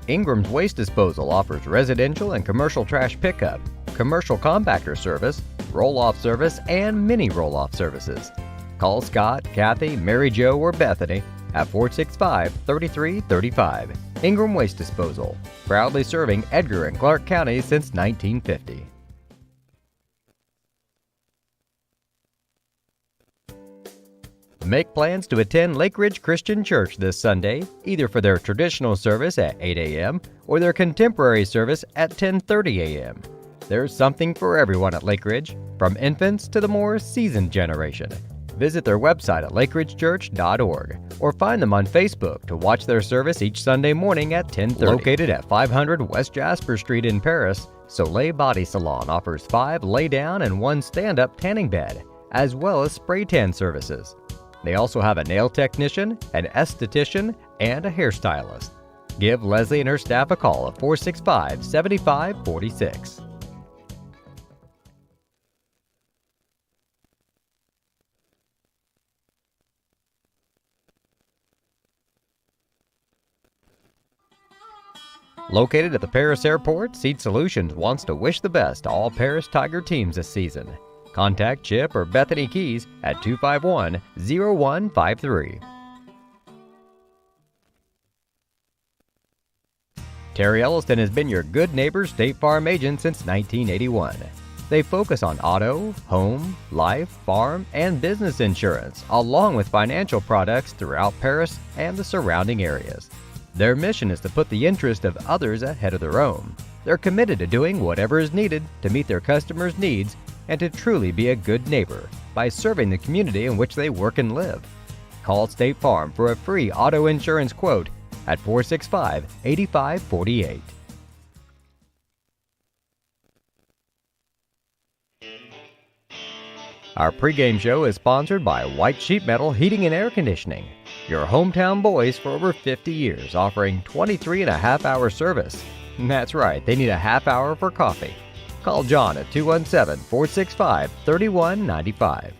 Ingram's Waste Disposal offers residential and commercial trash pickup, commercial compactor service, roll-off service, and mini roll-off services. Call Scott, Kathy, Mary Jo, or Bethany at 465-3335. Ingram Waste Disposal, proudly serving Edgar and Clark counties since 1950. Make plans to attend Lake Ridge Christian Church this Sunday, either for their traditional service at 8 a.m. or their contemporary service at 10:30 a.m. There's something for everyone at Lake Ridge, from infants to the more seasoned generation. Visit their website at lakeridgechurch.org or find them on Facebook to watch their service each Sunday morning at 10:30. Located at 500 West Jasper Street in Paris, Soleil Body Salon offers 5 lay-down and 1 stand-up tanning bed, as well as spray tan services. They also have a nail technician, an esthetician, and a hairstylist. Give Leslie and her staff a call at 465-7546. Located at the Paris Airport, Seed Solutions wants to wish the best to all Paris Tiger teams this season. Contact Chip or Bethany Keys at 251-0153. Terry Elliston has been your good neighbor State Farm agent since 1981. They focus on auto, home, life, farm, and business insurance, along with financial products throughout Paris and the surrounding areas. Their mission is to put the interest of others ahead of their own. They're committed to doing whatever is needed to meet their customers' needs and to truly be a good neighbor by serving the community in which they work and live. Call State Farm for a free auto insurance quote at 465-8548. Our pregame show is sponsored by White Sheet Metal Heating and Air Conditioning, your hometown boys for over 50 years, offering 23.5-hour service. That's right, they need a half hour for coffee. Call John at 217-465-3195.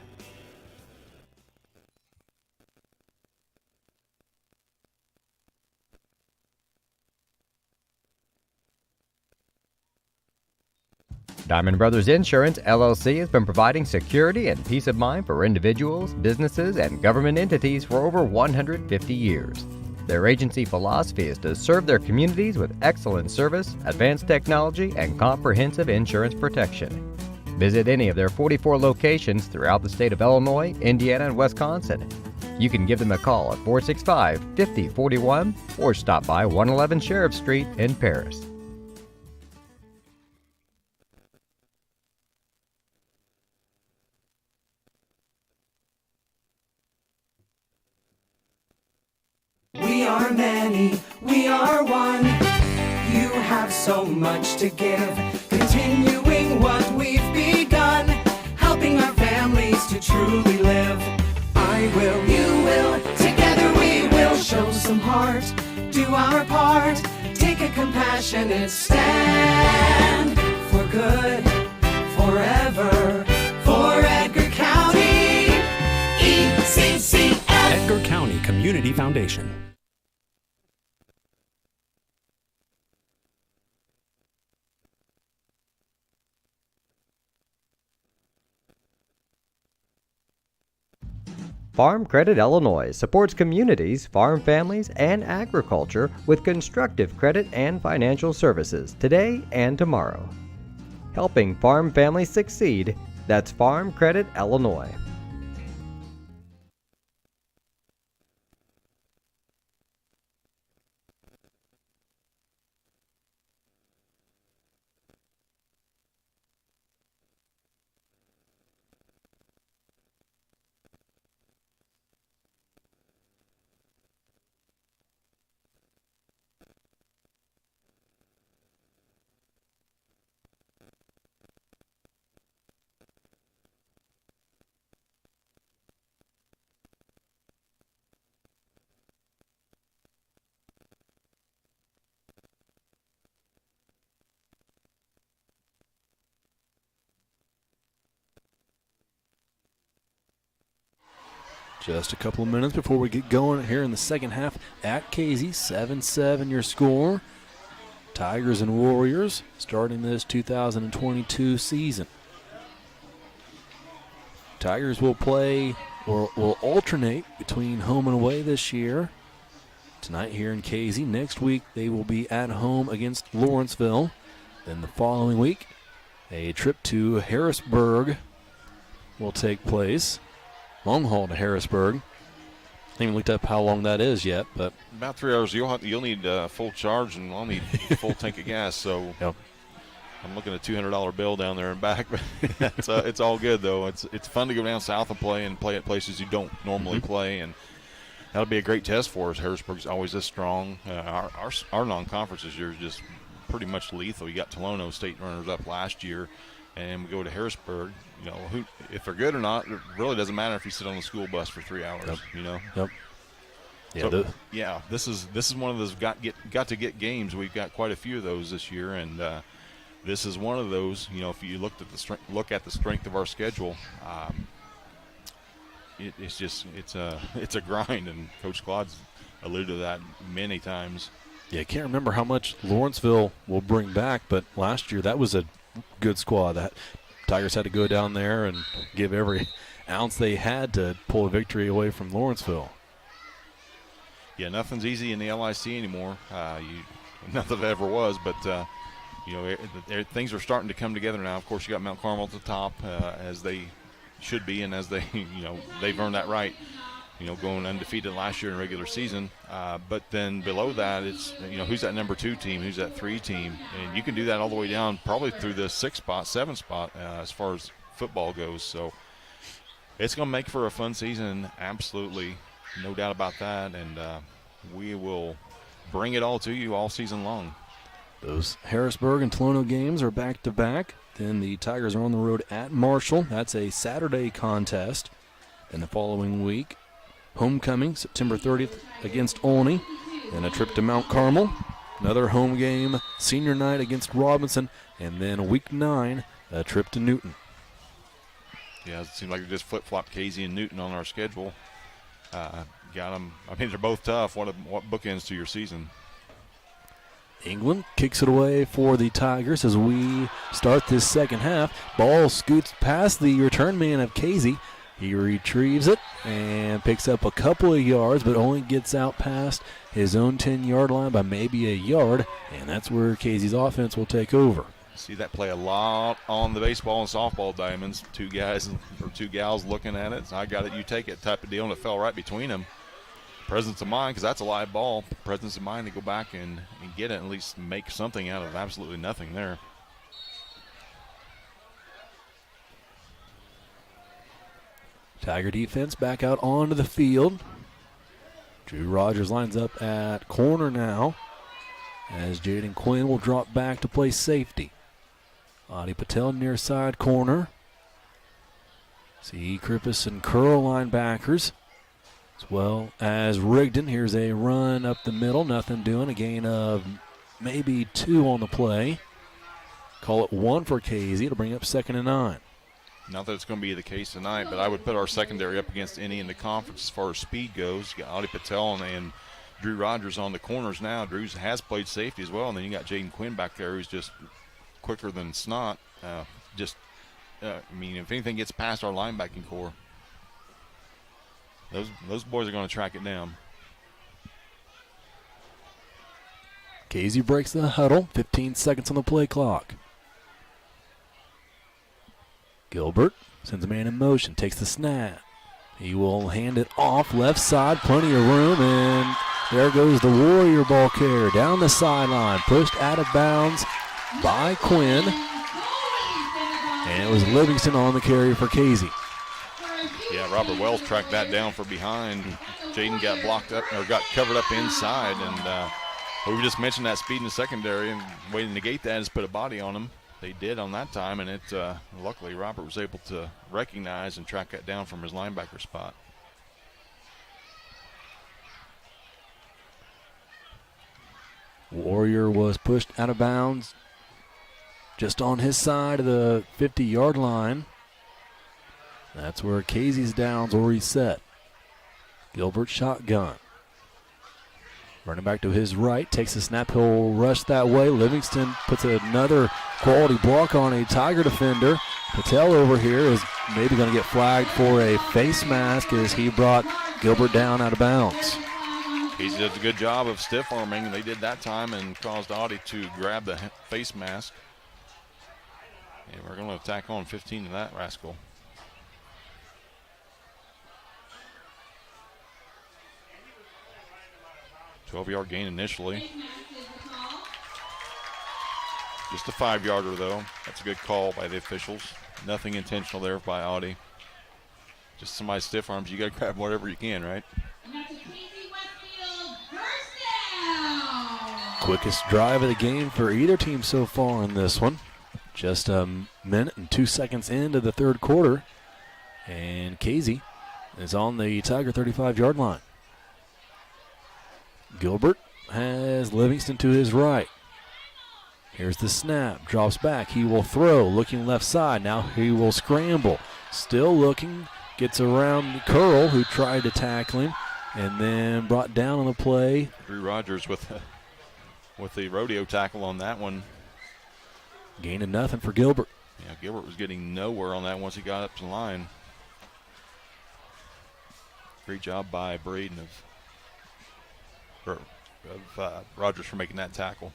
Diamond Brothers Insurance, LLC has been providing security and peace of mind for individuals, businesses, and government entities for over 150 years. Their agency philosophy is to serve their communities with excellent service, advanced technology, and comprehensive insurance protection. Visit any of their 44 locations throughout the state of Illinois, Indiana, and Wisconsin. You can give them a call at 465-5041 or stop by 111 Sheriff Street in Paris. We are many, we are one. You have so much to give, continuing what we've begun, helping our families to truly live. I will, you will, together we will show some heart, do our part, take a compassionate stand for good, forever, for Edgar County, ECCF. Edgar County Community Foundation. Farm Credit Illinois supports communities, farm families, and agriculture with constructive credit and financial services today and tomorrow. Helping farm families succeed, that's Farm Credit Illinois. Just a couple of minutes before we get going here in the second half at Casey. 7-7 your score. Tigers and Warriors starting this 2022 season. Tigers will play or will alternate between home and away this year. Tonight here in Casey. Next week they will be at home against Lawrenceville. Then the following week a trip to Harrisburg will take place. Long haul to Harrisburg. I haven't even looked up how long that is yet, but About 3 hours. You'll need full charge, and I'll need a full tank of gas. So yep. I'm looking at a $200 bill down there and back. But it's all good though. It's fun to go down south and play at places you don't normally play, and that'll be a great test for us. Harrisburg's always this strong. Our non-conference this year is just pretty much lethal. You got Tolono state runners up last year, and we go to Harrisburg. You know, if they're good or not, it really doesn't matter if you sit on the school bus for 3 hours. Yep. You know. Yep. Yeah. So, this is one of those got to get games. We've got quite a few of those this year, and this is one of those. You know, if you look at the strength of our schedule, it's a grind, and Coach Claude's alluded to that many times. Yeah, I can't remember how much Lawrenceville will bring back, but last year that was a good squad. That Tigers had to go down there and give every ounce they had to pull a victory away from Lawrenceville. Yeah, nothing's easy in the LIC anymore. Not that it ever was, but things are starting to come together now. Of course, you got Mount Carmel at the top, as they should be, and as they they've earned that right. going undefeated last year in regular season. But then below that, it's, who's that number 2 team, who's that 3 team. And you can do that all the way down probably through the 6 spot, 7 spot as far as football goes. So it's going to make for a fun season, absolutely, no doubt about that. And we will bring it all to you all season long. Those Harrisburg and Tolono games are back-to-back. Then the Tigers are on the road at Marshall. That's a Saturday contest. And the following week, homecoming, September 30th against Olney. Then a trip to Mount Carmel. Another home game, senior night against Robinson. And then week 9, a trip to Newton. Yeah, it seems like we just flip-flopped Casey and Newton on our schedule. Got them. I mean, they're both tough. What bookends to your season. England kicks it away for the Tigers as we start this second half. Ball scoots past the return man of Casey. He retrieves it and picks up a couple of yards, but only gets out past his own 10-yard line by maybe a yard, and that's where Casey's offense will take over. See that play a lot on the baseball and softball diamonds. 2 guys or 2 gals looking at it. I got it, you take it type of deal, and it fell right between them. Presence of mind, because that's a live ball. Presence of mind to go back and get it, and at least make something out of absolutely nothing there. Tiger defense back out onto the field. Drew Rogers lines up at corner now as Jaden Quinn will drop back to play safety. Adi Patel near side corner. See Krippus and Curl linebackers, as well as Rigdon. Here's a run up the middle, nothing doing. A gain of maybe 2 on the play. Call it 1 for Casey to bring up 2nd and 9. Not that it's going to be the case tonight, but I would put our secondary up against any in the conference as far as speed goes. You got Adi Patel and Drew Rogers on the corners now. Drew has played safety as well, and then you got Jaden Quinn back there who's just quicker than snot. If anything gets past our linebacking core, those boys are going to track it down. Casey breaks the huddle. 15 seconds on the play clock. Gilbert sends a man in motion, takes the snap. He will hand it off left side, plenty of room, and there goes the Warrior ball carrier down the sideline, pushed out of bounds by Quinn. And it was Livingston on the carry for Casey. Yeah, Robert Wells tracked that down for behind. Jaden got blocked up or got covered up inside, and we just mentioned that speed in the secondary, and way to negate that is put a body on him. They did on that time, and it luckily Robert was able to recognize and track that down from his linebacker spot. Warrior was pushed out of bounds just on his side of the 50-yard line. That's where Casey's downs will reset. Gilbert shotgun. Running back to his right, takes the snap, he'll rush that way. Livingston puts another quality block on a Tiger defender. Patel over here is maybe going to get flagged for a face mask as he brought Gilbert down out of bounds. He does a good job of stiff arming. They did that time and caused Audie to grab the face mask. And we're going to attack on 15 to that rascal. $12-yard gain initially. Just a 5-yarder, though. That's a good call by the officials. Nothing intentional there by Audie. Just somebody stiff arms. You got to grab whatever you can, right? And that's a Casey Westfield first down. Quickest drive of the game for either team so far in this one. Just a minute and 2 seconds into the third quarter. And Casey is on the Tiger 35-yard line. Gilbert has Livingston to his right. Here's the snap, drops back, he will throw, looking left side, now he will scramble. Still looking, gets around Curl, who tried to tackle him, and then brought down on the play. Drew Rogers with the rodeo tackle on that one. Gain of nothing for Gilbert. Yeah, Gilbert was getting nowhere on that once he got up to the line. Great job by Braden of Rogers for making that tackle.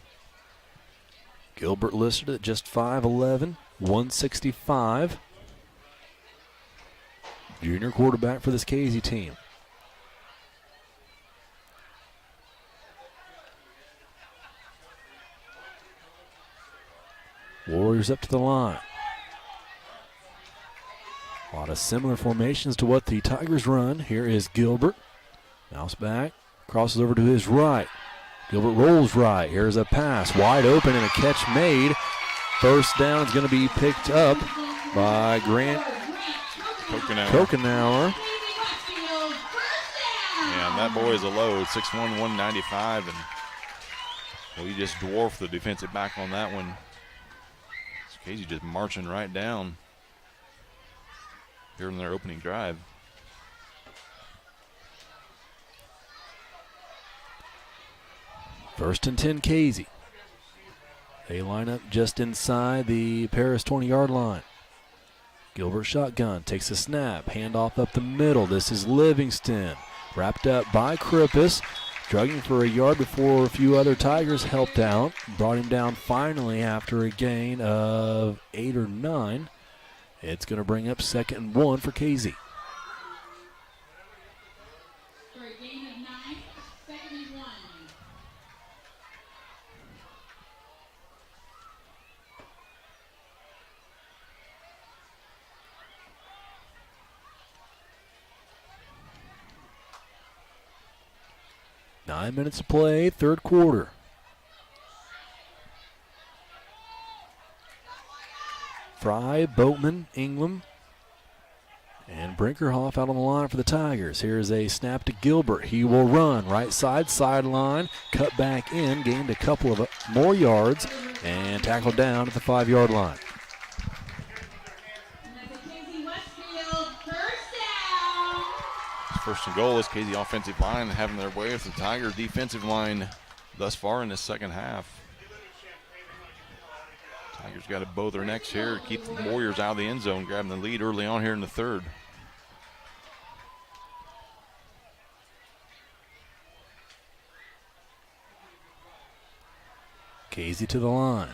Gilbert listed at just 5'11", 165. Junior quarterback for this Casey team. Warriors up to the line. A lot of similar formations to what the Tigers run. Here is Gilbert. Mouse back, crosses over to his right. Gilbert rolls right. Here's a pass, wide open and a catch made. First down is going to be picked up by Grant Kokenauer. Yeah, and that boy is a load, 6'1", 195, and well, he just dwarfed the defensive back on that one. Casey just marching right down here in their opening drive. First and 10, Casey. They line up just inside the Paris 20-yard line. Gilbert shotgun, takes a snap, handoff up the middle. This is Livingston, wrapped up by Krippus, drugging for a yard before a few other Tigers helped out. Brought him down finally after a gain of 8 or 9. It's going to bring up 2nd and 1 for Casey. For a gain of 9, 2nd and 1. Nine minutes to play, third quarter. Fry, Boatman, Ingram, and Brinkerhoff out on the line for the Tigers. Here's a snap to Gilbert. He will run right side, sideline, cut back in, gained a couple of more yards, and tackled down at the 5-yard line. First and goal is Casey offensive line having their way with the Tigers defensive line thus far in this second half. Tigers got to bow their necks here to keep the Warriors out of the end zone, grabbing the lead early on here in the third. Casey to the line.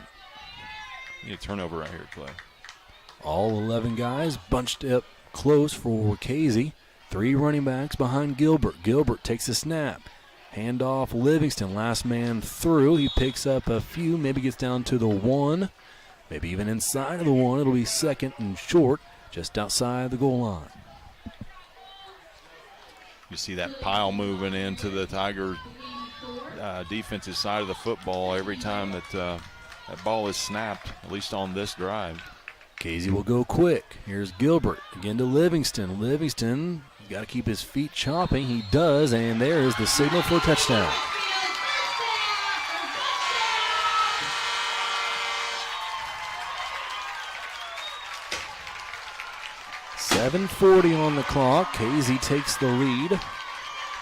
Need a turnover right here, Clay. All 11 guys bunched up close for Casey. 3 running backs behind Gilbert. Gilbert takes a snap. Handoff Livingston, last man through. He picks up a few, maybe gets down to the 1. Maybe even inside of the 1. It'll be 2nd and short, just outside the goal line. You see that pile moving into the Tiger defensive side of the football every time that that ball is snapped, at least on this drive. Casey will go quick. Here's Gilbert again to Livingston. Livingston got to keep his feet chopping. He does, and there is the signal for a touchdown. .740 on the clock. Casey takes the lead.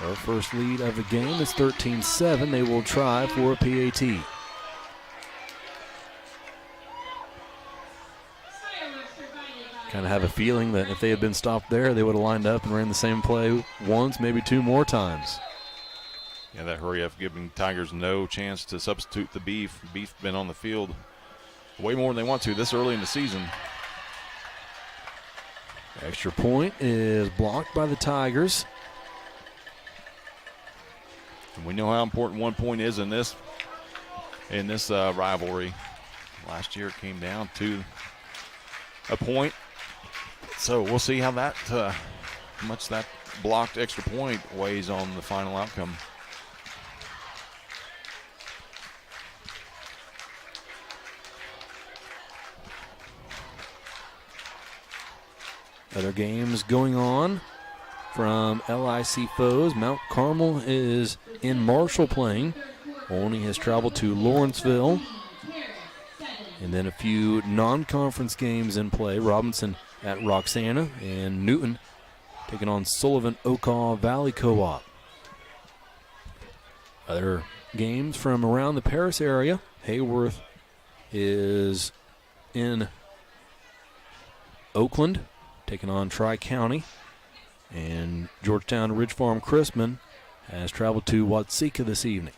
Their first lead of the game is 13-7. They will try for a PAT. Kind of have a feeling that if they had been stopped there, they would have lined up and ran the same play once, maybe 2 more times. Yeah, that hurry up giving Tigers no chance to substitute the Beef. Beef been on the field way more than they want to this early in the season. Extra point is blocked by the Tigers. And we know how important 1 point is in this rivalry. Last year it came down to a point. So we'll see how much that blocked extra point weighs on the final outcome. Other games going on from LIC foes. Mount Carmel is in Marshall playing. Olney has traveled to Lawrenceville. And then a few non-conference games in play. Robinson at Roxana and Newton taking on Sullivan Okaw Valley Co-op. Other games from around the Paris area. Hayworth is in Oakland taking on Tri-County. And Georgetown Ridge Farm Crispin has traveled to Watseka this evening.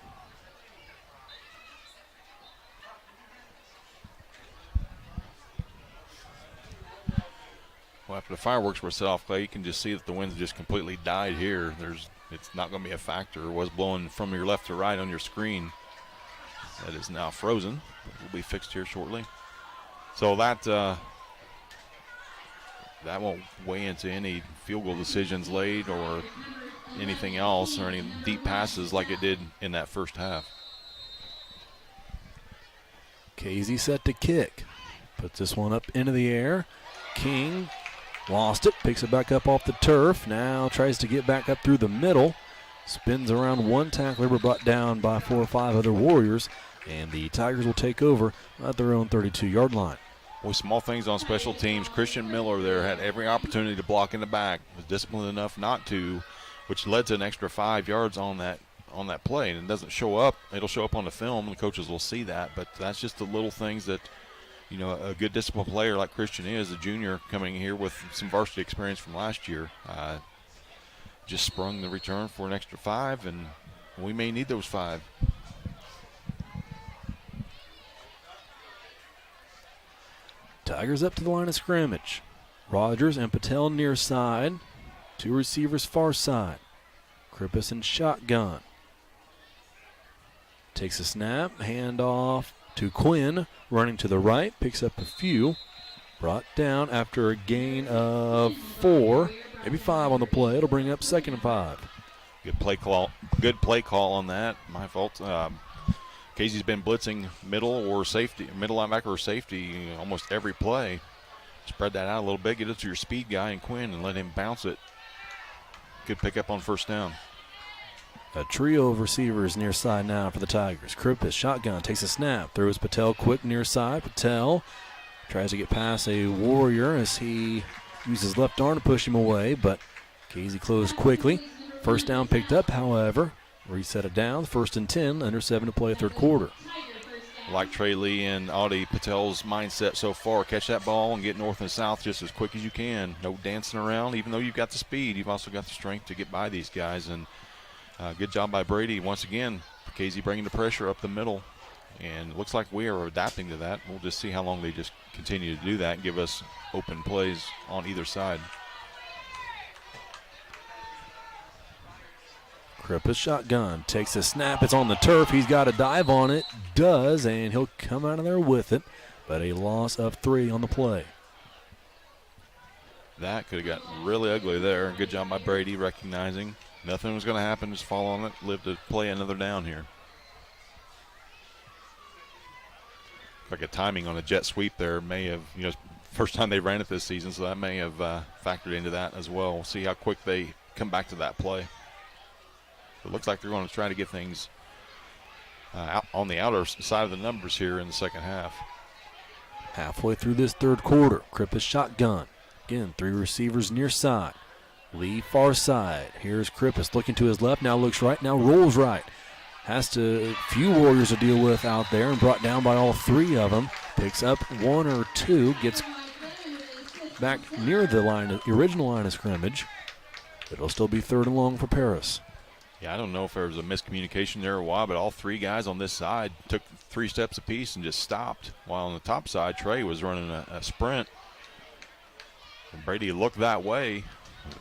Well, after the fireworks were set off, Clay, you can just see that the winds just completely died here. It's not going to be a factor. It was blowing from your left to right on your screen. That is now frozen. It will be fixed here shortly. So that won't weigh into any field goal decisions late or anything else or any deep passes like it did in that first half. Casey set to kick. Puts this one up into the air. King lost it, picks it back up off the turf. Now tries to get back up through the middle. Spins around one tackler, but brought down by 4 or 5 other Warriors. And the Tigers will take over at their own 32-yard line. With small things on special teams, Christian Miller there had every opportunity to block in the back, was disciplined enough not to, which led to an extra 5 yards on that play. And it doesn't show up. It'll show up on the film, and the coaches will see that. But that's just the little things that, you know, a good disciplined player like Christian is, a junior coming here with some varsity experience from last year, just sprung the return for an extra 5, and we may need those 5. Tigers up to the line of scrimmage. Rogers and Patel near side. 2 receivers far side. Krippus in shotgun. Takes a snap, handoff to Quinn, running to the right, picks up a few. Brought down after a gain of 4, maybe 5 on the play. It'll bring up 2nd and 5. Good play call on that. My fault. Casey's been blitzing middle linebacker or safety almost every play. Spread that out a little bit, get it to your speed guy in Quinn and let him bounce it. Good pickup on first down. A trio of receivers near side now for the Tigers. Krippus, shotgun, takes a snap, throws Patel quick near side. Patel tries to get past a Warrior as he uses left arm to push him away, but Casey closed quickly. First down picked up, however. Reset it down, 1st and 10, under 7 to play, 3rd quarter. Like Trey Lee and Audie Patel's mindset so far, catch that ball and get north and south just as quick as you can. No dancing around. Even though you've got the speed, you've also got the strength to get by these guys. And good job by Brady. Once again, Casey bringing the pressure up the middle. And it looks like we are adapting to that. We'll just see how long they just continue to do that and give us open plays on either side. Krippus shotgun, takes a snap, it's on the turf, he's got a dive on it, does, and he'll come out of there with it, but a loss of 3 on the play. That could have got really ugly there. Good job by Brady recognizing nothing was going to happen, just fall on it, live to play another down here. Like a timing on a jet sweep there may have, first time they ran it this season, so that may have factored into that as well. We'll see how quick they come back to that play. It looks like they're going to try to get things out on the outer side of the numbers here in the second half. Halfway through this 3rd quarter, Krippus shotgun. Again, 3 receivers near side. Lee far side. Here's Krippus looking to his left, now looks right, now rolls right. Has a few Warriors to deal with out there and brought down by all 3 of them. Picks up 1 or 2, gets back near the original line of scrimmage. It'll still be 3rd and long for Paris. Yeah, I don't know if there was a miscommunication there or why, but all 3 guys on this side took 3 steps apiece and just stopped. While on the top side, Trey was running a sprint. And Brady looked that way.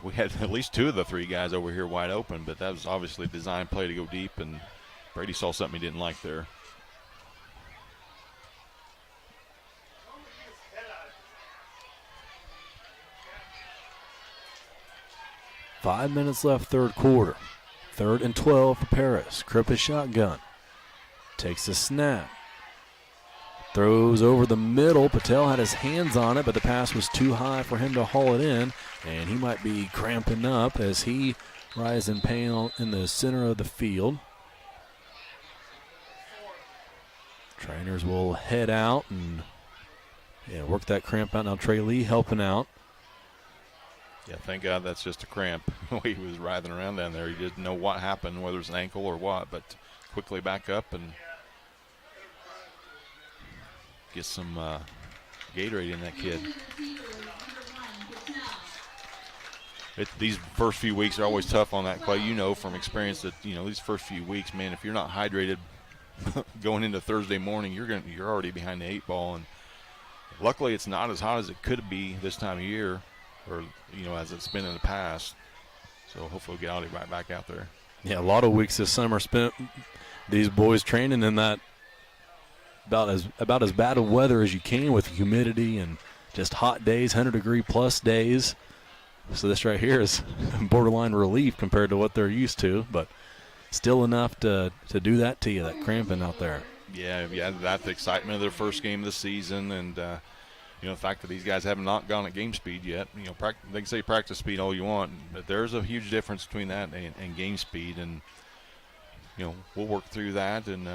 We had at least 2 of the 3 guys over here wide open, but that was obviously a design play to go deep, and Brady saw something he didn't like there. Five minutes left, 3rd quarter. 3rd and 12 for Paris. Krippus shotgun. Takes a snap. Throws over the middle. Patel had his hands on it, but the pass was too high for him to haul it in, and he might be cramping up as he rises in pain in the center of the field. Trainers will head out and work that cramp out. Now Trey Lee helping out. Yeah, thank God that's just a cramp. He was writhing around down there. He didn't know what happened, whether it's an ankle or what, but quickly back up and get some Gatorade in that kid. These first few weeks are always tough on that, Clay. You know from experience that, these first few weeks, man, if you're not hydrated going into Thursday morning, you're already behind the 8 ball. And luckily it's not as hot as it could be this time of year, or as it's been in the past. So hopefully we'll get Audie right back out there. Yeah, a lot of weeks this summer spent these boys training in that about as bad a weather as you can with humidity and just hot days, 100-degree plus days. So this right here is borderline relief compared to what they're used to, but still enough to do that to you, that cramping out there. Yeah, that's the excitement of their first game of the season, and the fact that these guys have not gone at game speed yet. They can say practice speed all you want, but there's a huge difference between that and game speed, and we'll work through that, and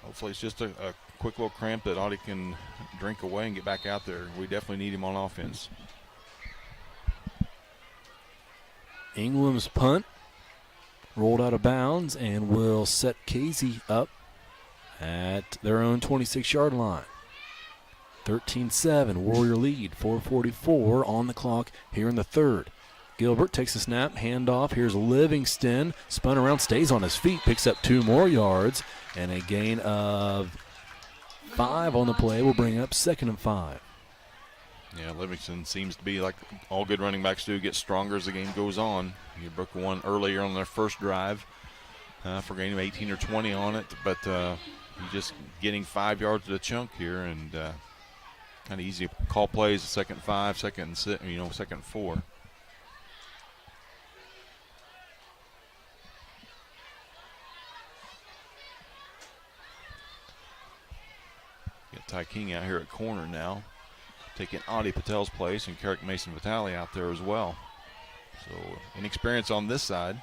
hopefully it's just a quick little cramp that Audie can drink away and get back out there. We definitely need him on offense. Ingram's punt rolled out of bounds and will set Casey up at their own 26-yard line. 13-7, Warrior lead, 4:44 on the clock here in the third. Gilbert takes a snap, handoff. Here's Livingston, spun around, stays on his feet, picks up 2 more yards, and a gain of 5 on the play will bring up 2nd and 5. Yeah, Livingston seems to be like all good running backs do, get stronger as the game goes on. You broke one earlier on their first drive for a gain of 18 or 20 on it, but you're just getting 5 yards at a chunk here, and kind of easy to call plays, 2nd and 5, 2nd and 6, 2nd and 4. Got Ty King out here at corner now, taking Audie Patel's place, and Carrick Mason Vitale out there as well. So inexperience on this side.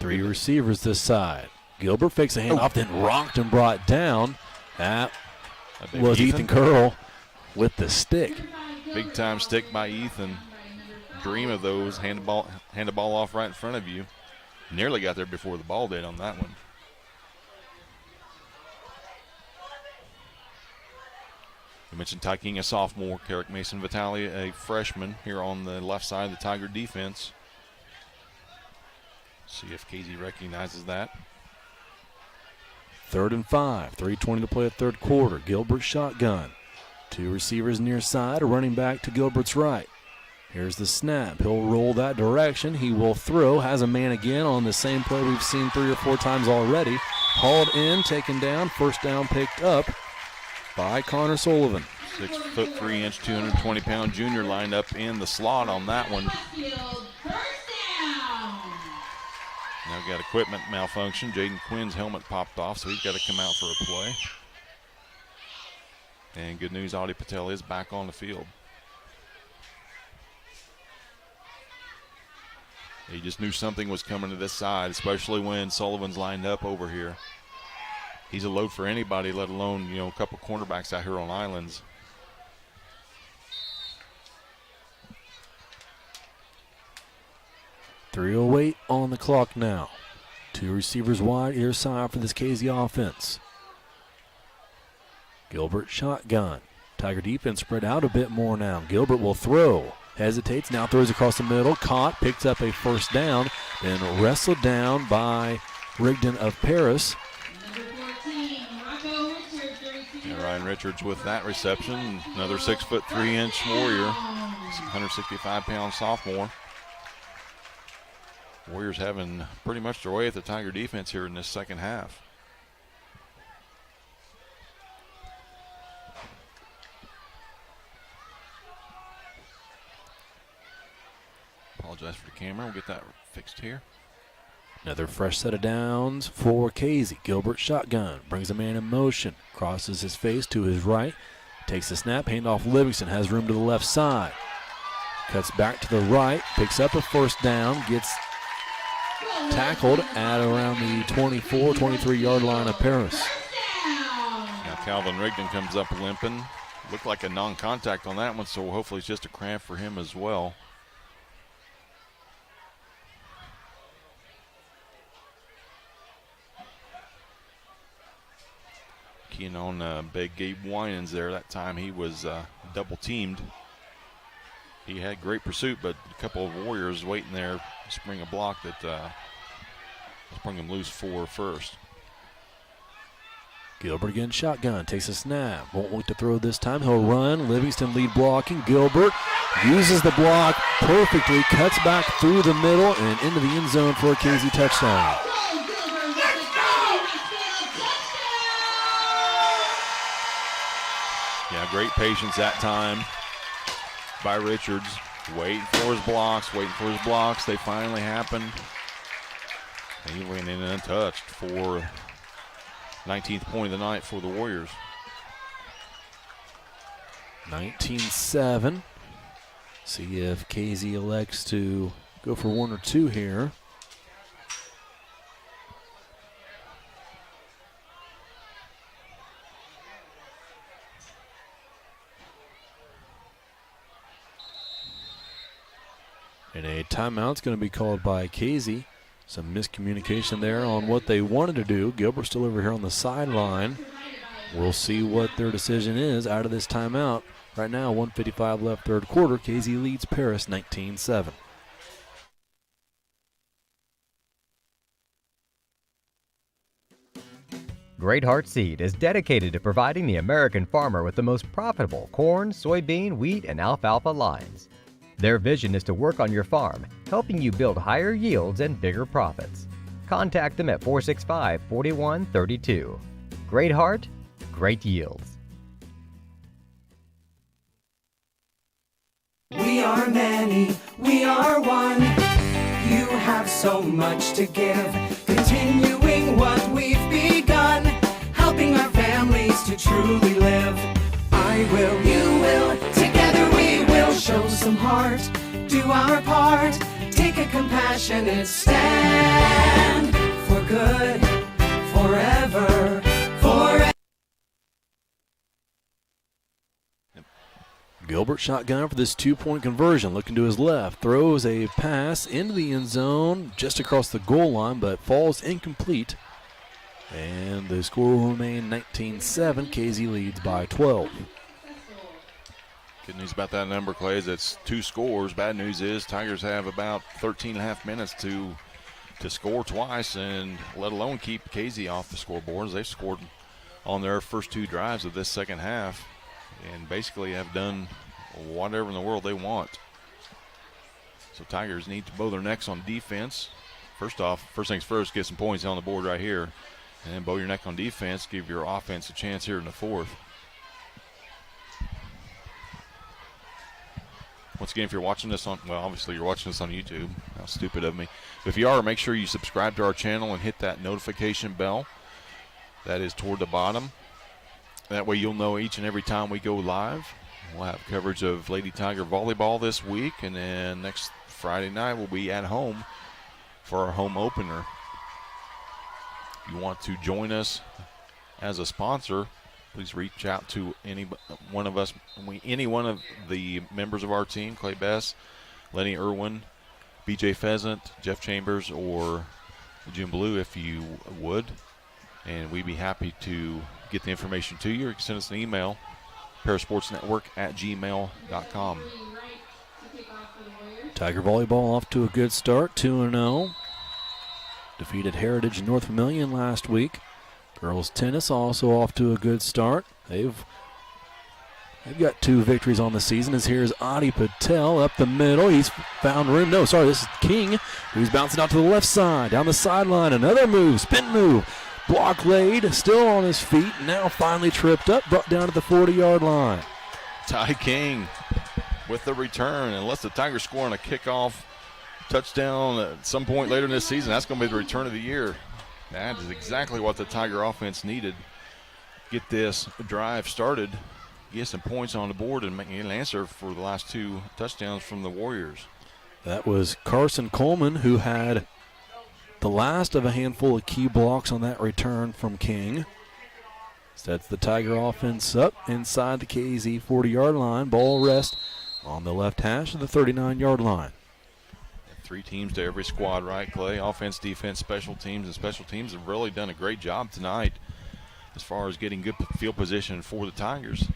3 receivers this side. Gilbert fakes a handoff, then rocked and brought down. That was Ethan Curl with the stick. Big time stick by Ethan. Dream of those. Hand the ball off right in front of you. Nearly got there before the ball did on that one. We mentioned Ty King, a sophomore. Carrick Mason Vitale, a freshman here on the left side of the Tiger defense. See if Casey recognizes that. 3rd and 5, 3:20 to play at third quarter. Gilbert shotgun. 2 receivers near side, a running back to Gilbert's right. Here's the snap. He'll roll that direction. He will throw. Has a man again on the same play we've seen 3 or 4 times already. Hauled in, taken down, first down picked up by Connor Sullivan. 6'3", 220-pound junior lined up in the slot on that one. Now got equipment malfunction. Jaden Quinn's helmet popped off, so he's got to come out for a play. And good news, Audie Patel is back on the field. He just knew something was coming to this side, especially when Sullivan's lined up over here. He's a load for anybody, let alone, a couple cornerbacks out here on islands. .308 on the clock now. 2 receivers wide, either side for this KZ offense. Gilbert shotgun. Tiger defense spread out a bit more now. Gilbert will throw. Hesitates, now throws across the middle. Caught, picks up a first down. Then wrestled down by Rigdon of Paris. Yeah, Ryan Richards with that reception. Another 6'3" Warrior. 165-pound sophomore. Warriors having pretty much their way at the Tiger defense here in this second half. Apologize for the camera. We'll get that fixed here. Another fresh set of downs for Casey. Gilbert shotgun. Brings a man in motion. Crosses his face to his right. Takes the snap. Handoff Livingston. Has room to the left side. Cuts back to the right. Picks up a first down. Gets tackled at around the 24, 23-yard line of Paris. Now Calvin Rigdon comes up limping. Looked like a non-contact on that one, so hopefully it's just a cramp for him as well. Keying on big Gabe Winans there. That time he was double teamed. He had great pursuit, but a couple of Warriors waiting there to spring a block that sprung him loose for first. Gilbert again shotgun, takes a snap, won't look to throw this time. He'll run. Livingston lead blocking. Gilbert uses the block perfectly, cuts back through the middle and into the end zone for a KZ touchdown. Great patience that time by Richards. Waiting for his blocks, They finally happened. He went in untouched for 19th point of the night for the Warriors. 19-7. See if KZ elects to go for one or two here. And a timeout's going to be called by KZ. Some miscommunication there on what they wanted to do. Gilbert still over here on the sideline. We'll see what their decision is out of this timeout. Right now, 1:55 left, third quarter. KZ leads Paris 19-7. Great Heart Seed is dedicated to providing the American farmer with the most profitable corn, soybean, wheat, and alfalfa lines. Their vision is to work on your farm, helping you build higher yields and bigger profits. Contact them at 465-4132. Great Heart, great yields. We are many, we are one. You have so much to give, continuing what we've begun, helping our families to truly live. I will, you will, together we will show some heart, do our part, take a compassionate stand for good, forever, forever. Gilbert shotgun for this two-point conversion. Looking to his left. Throws a pass into the end zone just across the goal line, but falls incomplete. And the score will remain 19-7. KZ leads by 12. Good news about that number, Clay, is it's 2 scores. Bad news is Tigers have about 13 and a half minutes to score twice, and let alone keep KZ off the scoreboard, as they've scored on their first 2 drives of this second half and basically have done whatever in the world they want. So Tigers need to bow their necks on defense. First things first, get some points on the board right here, and then bow your neck on defense, give your offense a chance here in the fourth. Once again, if you're watching this on, well, obviously you're watching this on YouTube. How stupid of me. But if you are, make sure you subscribe to our channel and hit that notification bell. That is toward the bottom. That way you'll know each and every time we go live. We'll have coverage of Lady Tiger Volleyball this week, and then next Friday night we'll be at home for our home opener. If you want to join us as a sponsor, please reach out to any one of the members of our team, Clay Bess, Lenny Irwin, BJ Pheasant, Jeff Chambers, or Jim Blue if you would. And we'd be happy to get the information to you. Or you can send us an email, parasportsnetwork@gmail.com. Tiger Volleyball off to a good start, 2-0. Defeated Heritage and North Vermilion last week. Girls tennis also off to a good start. They've got 2 victories on the season. As here's Adi Patel up the middle. He's found room. No, sorry, this is King, who's bouncing out to the left side. Down the sideline, another move, spin move. Block laid, still on his feet, now finally tripped up, brought down to the 40-yard line. Ty King with the return, unless the Tigers score on a kickoff touchdown at some point later in this season, that's going to be the return of the year. That is exactly what the Tiger offense needed. Get this drive started, get some points on the board, and make an answer for the last 2 touchdowns from the Warriors. That was Carson Coleman, who had the last of a handful of key blocks on that return from King. Sets the Tiger offense up inside the KZ 40-yard line. Ball rest on the left hash of the 39-yard line. 3 teams to every squad, right, Clay? Offense, defense, special teams, and special teams have really done a great job tonight as far as getting good field position for the Tigers.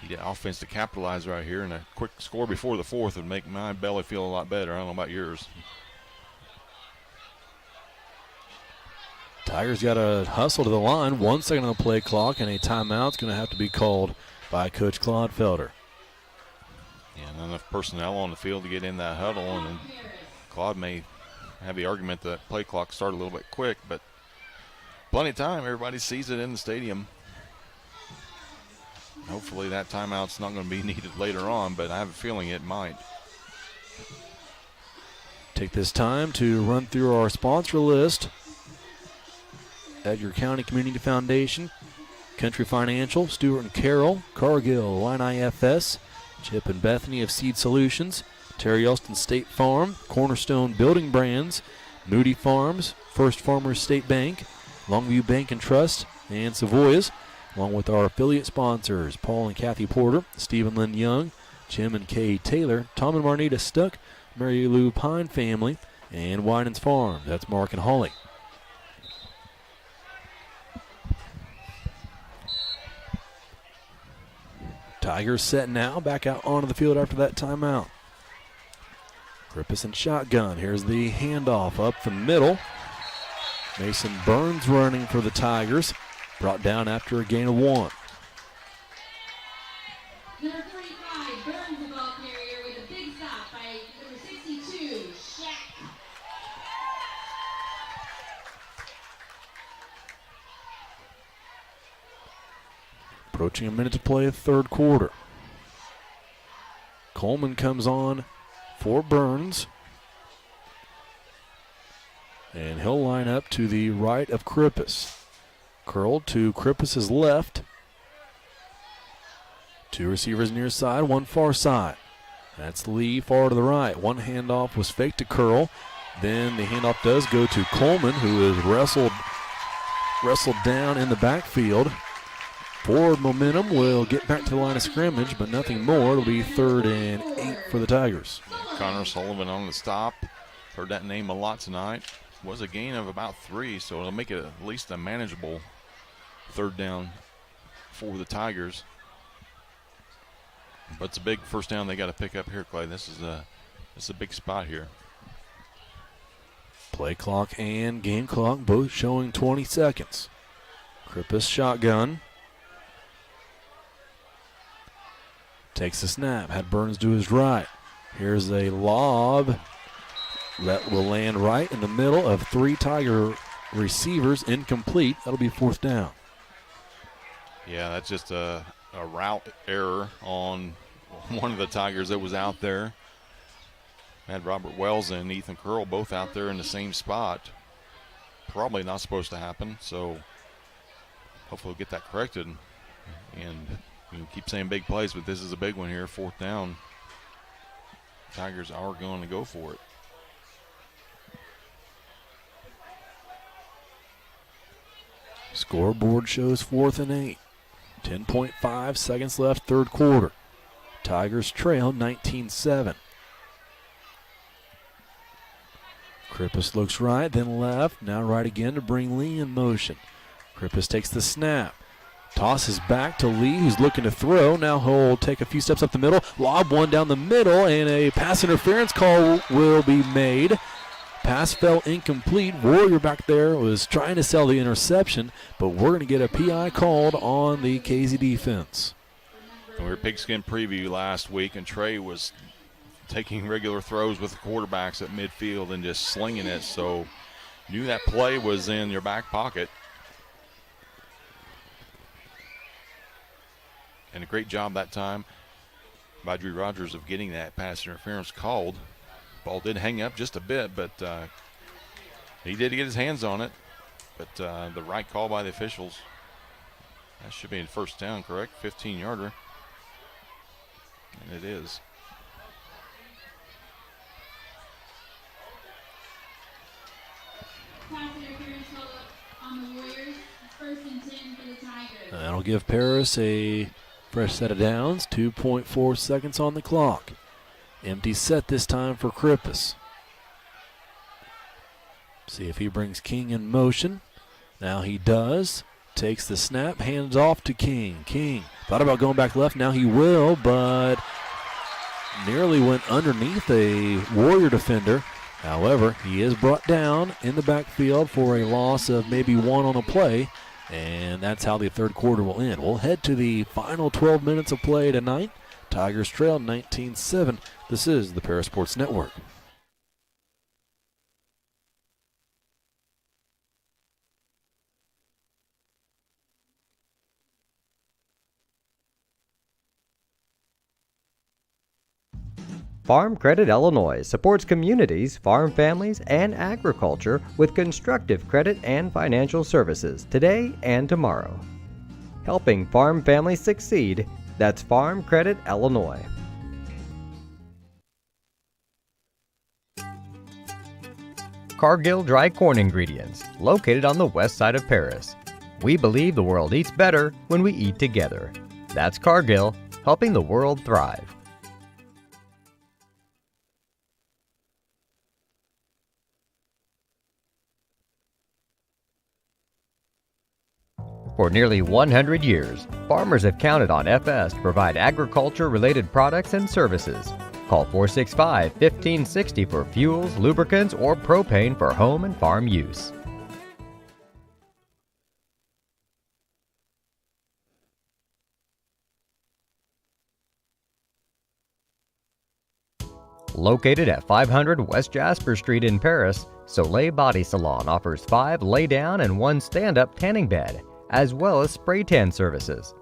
You get offense to capitalize right here, and a quick score before the fourth would make my belly feel a lot better. I don't know about yours. Tigers got to hustle to the line. 1 second on the play clock, and a timeout's going to have to be called by Coach Claude Felder. Yeah, not enough personnel on the field to get in that huddle, and Claude may have the argument that play clock started a little bit quick, but plenty of time. Everybody sees it in the stadium. Hopefully that timeout's not going to be needed later on, but I have a feeling it might. Take this time to run through our sponsor list. Edgar County Community Foundation, Country Financial, Stewart and Carroll, Cargill, Illini FS, Chip and Bethany of Seed Solutions, Terry Elston State Farm, Cornerstone Building Brands, Moody Farms, First Farmers State Bank, Longview Bank and Trust, and Savoyas, along with our affiliate sponsors, Paul and Kathy Porter, Stephen Lynn Young, Jim and Kay Taylor, Tom and Marnita Stuck, Mary Lou Pine family, and Winans Farm. That's Mark and Holly. Tigers set now, back out onto the field after that timeout. Grippus and shotgun. Here's the handoff up the middle. Mason Burns running for the Tigers. Brought down after a gain of 1. Number 45, Burns, the ball carrier, with a big stop by number 62, Shaq. Approaching a minute to play, third quarter. Coleman comes on for Burns. And he'll line up to the right of Krippus. Curled to Krippus' left. 2 receivers near side, 1 far side. That's Lee far to the right. 1 handoff was faked to Curl. Then the handoff does go to Coleman, who is wrestled down in the backfield. Forward momentum will get back to the line of scrimmage, but nothing more. It'll be 3rd and 8 for the Tigers. Connor Sullivan on the stop. Heard that name a lot tonight. Was a gain of about 3, so it'll make it at least a manageable 3rd down for the Tigers. But it's a big first down they got to pick up here, Clay. This is a big spot here. Play clock and game clock both showing 20 seconds. Krippus shotgun. Takes the snap. Had Burns to his right. Here's a lob that will land right in the middle of 3 Tiger receivers. Incomplete. That'll be 4th down. Yeah, that's just a route error on one of the Tigers that was out there. Had Robert Wells and Ethan Curl both out there in the same spot. Probably not supposed to happen, so hopefully we'll get that corrected. And you keep saying big plays, but this is a big one here, 4th down. Tigers are going to go for it. Scoreboard shows 4th and 8. 10.5 seconds left, 3rd quarter. Tigers trail 19-7. Krippus looks right, then left, now right again to bring Lee in motion. Krippus takes the snap. Tosses back to Lee, who's looking to throw. Now he'll take a few steps up the middle, lob one down the middle, and a pass interference call will be made. Pass fell incomplete. Warrior back there was trying to sell the interception, but we're going to get a PI called on the KZ defense. We were Pigskin Preview last week, and Trey was taking regular throws with the quarterbacks at midfield and just slinging it, so knew that play was in your back pocket. And a great job that time by Drew Rogers of getting that pass interference called. Ball did hang up just a bit, but he did get his hands on it. But the right call by the officials. That should be a 1st down, correct? 15-yarder. And it is. Pass interference called on the Warriors. 1st and 10 for the Tigers. That'll give Paris a fresh set of downs. 2.4 seconds on the clock. Empty set this time for Krippus. See if he brings King in motion. Now he does. Takes the snap, hands off to King. King thought about going back left. Now he will, but nearly went underneath a Warrior defender. However, he is brought down in the backfield for a loss of maybe 1 on a play, and that's how the 3rd quarter will end. We'll head to the final 12 minutes of play tonight. Tigers trail 19-7. This is the Paris Sports Network. Farm Credit Illinois supports communities, farm families, and agriculture with constructive credit and financial services today and tomorrow. Helping farm families succeed, that's Farm Credit Illinois. Cargill Dry Corn Ingredients, located on the west side of Paris. We believe the world eats better when we eat together. That's Cargill, helping the world thrive. For nearly 100 years, farmers have counted on FS to provide agriculture-related products and services. Call 465-1560 for fuels, lubricants, or propane for home and farm use. Located at 500 West Jasper Street in Paris, Soleil Body Salon offers 5 lay-down and 1 stand-up tanning bed, as well as spray tan services.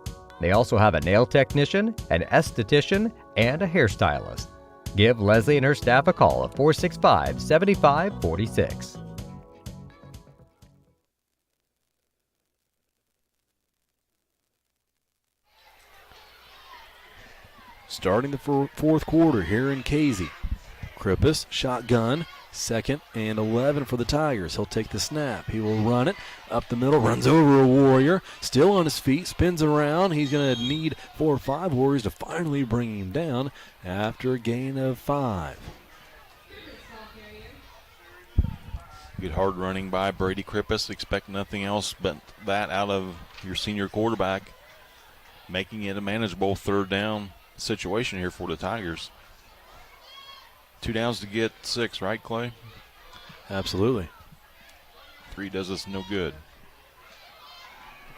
They also have a nail technician, an esthetician, and a hairstylist. Give Leslie and her staff a call at 465-7546. Starting the fourth quarter here in Casey. Krippus, shotgun, 2nd and 11 for the Tigers. He'll take the snap. He will run it up the middle, runs over a Warrior, still on his feet, spins around. He's going to need 4 or 5 Warriors to finally bring him down after a gain of 5. Good hard running by Brady Krippus. Expect nothing else but that out of your senior quarterback, making it a manageable 3rd down situation here for the Tigers. 2 downs to get 6, right, Clay? Absolutely. 3 does us no good.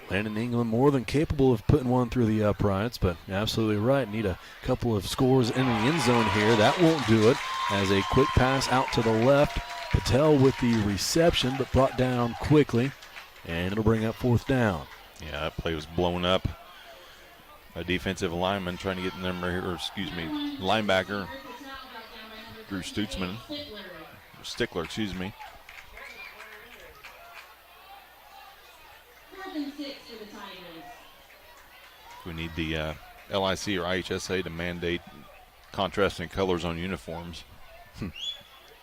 Landon England more than capable of putting one through the uprights, but absolutely right. Need a couple of scores in the end zone here. That won't do it. As a quick pass out to the left. Patel with the reception, but brought down quickly, and it'll bring up 4th down. Yeah, that play was blown up. A defensive lineman trying to get in there, linebacker. Drew Stickler, excuse me. 4th and 6 for the Tigers. We need the LIC or IHSA to mandate contrasting colors on uniforms. At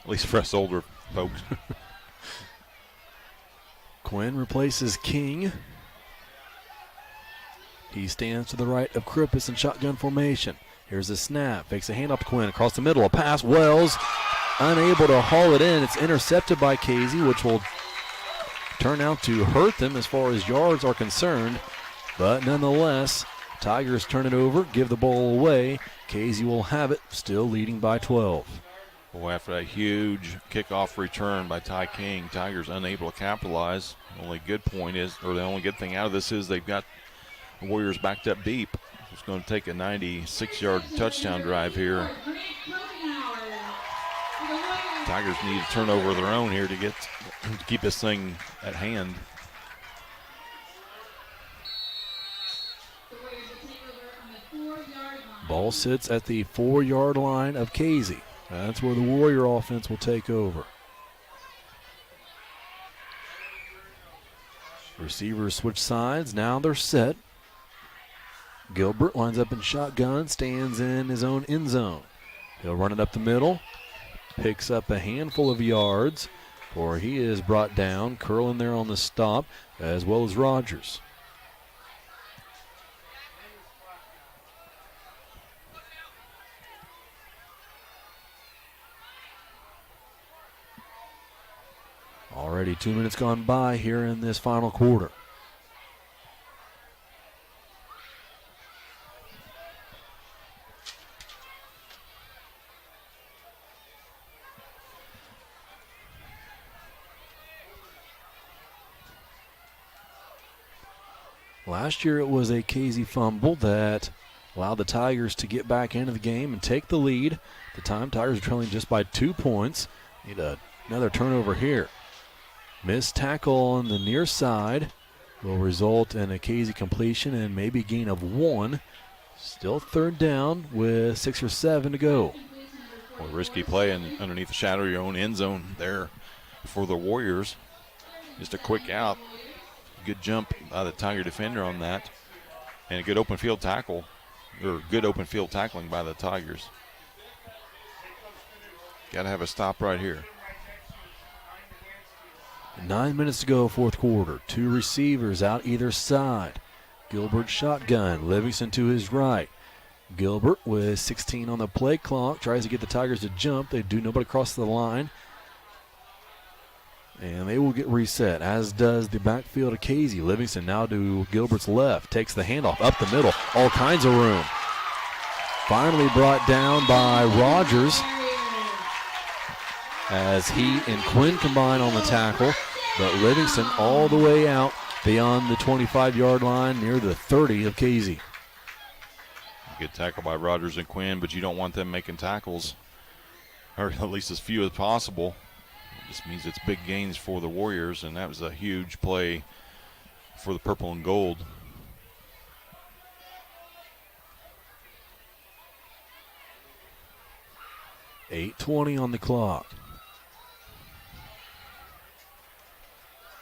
least for us older folks. Quinn replaces King. He stands to the right of Krippus in shotgun formation. Here's a snap. Fakes a handoff to Quinn. Across the middle. A pass. Wells unable to haul it in. It's intercepted by Casey, which will turn out to hurt them as far as yards are concerned. But nonetheless, Tigers turn it over, give the ball away. Casey will have it, still leading by 12. Well, after that huge kickoff return by Ty King, Tigers unable to capitalize. The only good point is, or the only good thing out of this is they've got the Warriors backed up deep. It's going to take a 96-yard touchdown drive here. Tigers need a turnover of their own here to keep this thing at hand. Ball sits at the 4-yard line of Casey. That's where the Warrior offense will take over. Receivers switch sides. Now they're set. Gilbert lines up in shotgun, stands in his own end zone. He'll run it up the middle, picks up a handful of yards, for he is brought down, curling there on the stop, as well as Rogers. Already 2 minutes gone by here in this final quarter. Last year it was a Casey fumble that allowed the Tigers to get back into the game and take the lead. At the time, Tigers are trailing just by 2 points. Need another turnover here. Missed tackle on the near side will result in a Casey completion and maybe gain of 1. Still 3rd down with 6 or 7 to go. Well, risky play and underneath the shadow of your own end zone there for the Warriors. Just a quick out. Good jump by the Tiger defender on that. And a good open field tackle, or good open field tackling by the Tigers. Got to have a stop right here. 9 minutes to go, fourth quarter. Two receivers out either side. Gilbert shotgun, Livingston to his right. Gilbert with 16 on the play clock, tries to get the Tigers to jump. They do, nobody across the line. And they will get reset, as does the backfield of Casey. Livingston now to Gilbert's left, takes the handoff up the middle, all kinds of room. Finally brought down by Rogers as he and Quinn combine on the tackle. But Livingston all the way out beyond the 25-yard line near the 30 of Casey. Good tackle by Rogers and Quinn, but you don't want them making tackles, or at least as few as possible. It just means it's big gains for the Warriors, and that was a huge play for the purple and gold. .8:20 on the clock.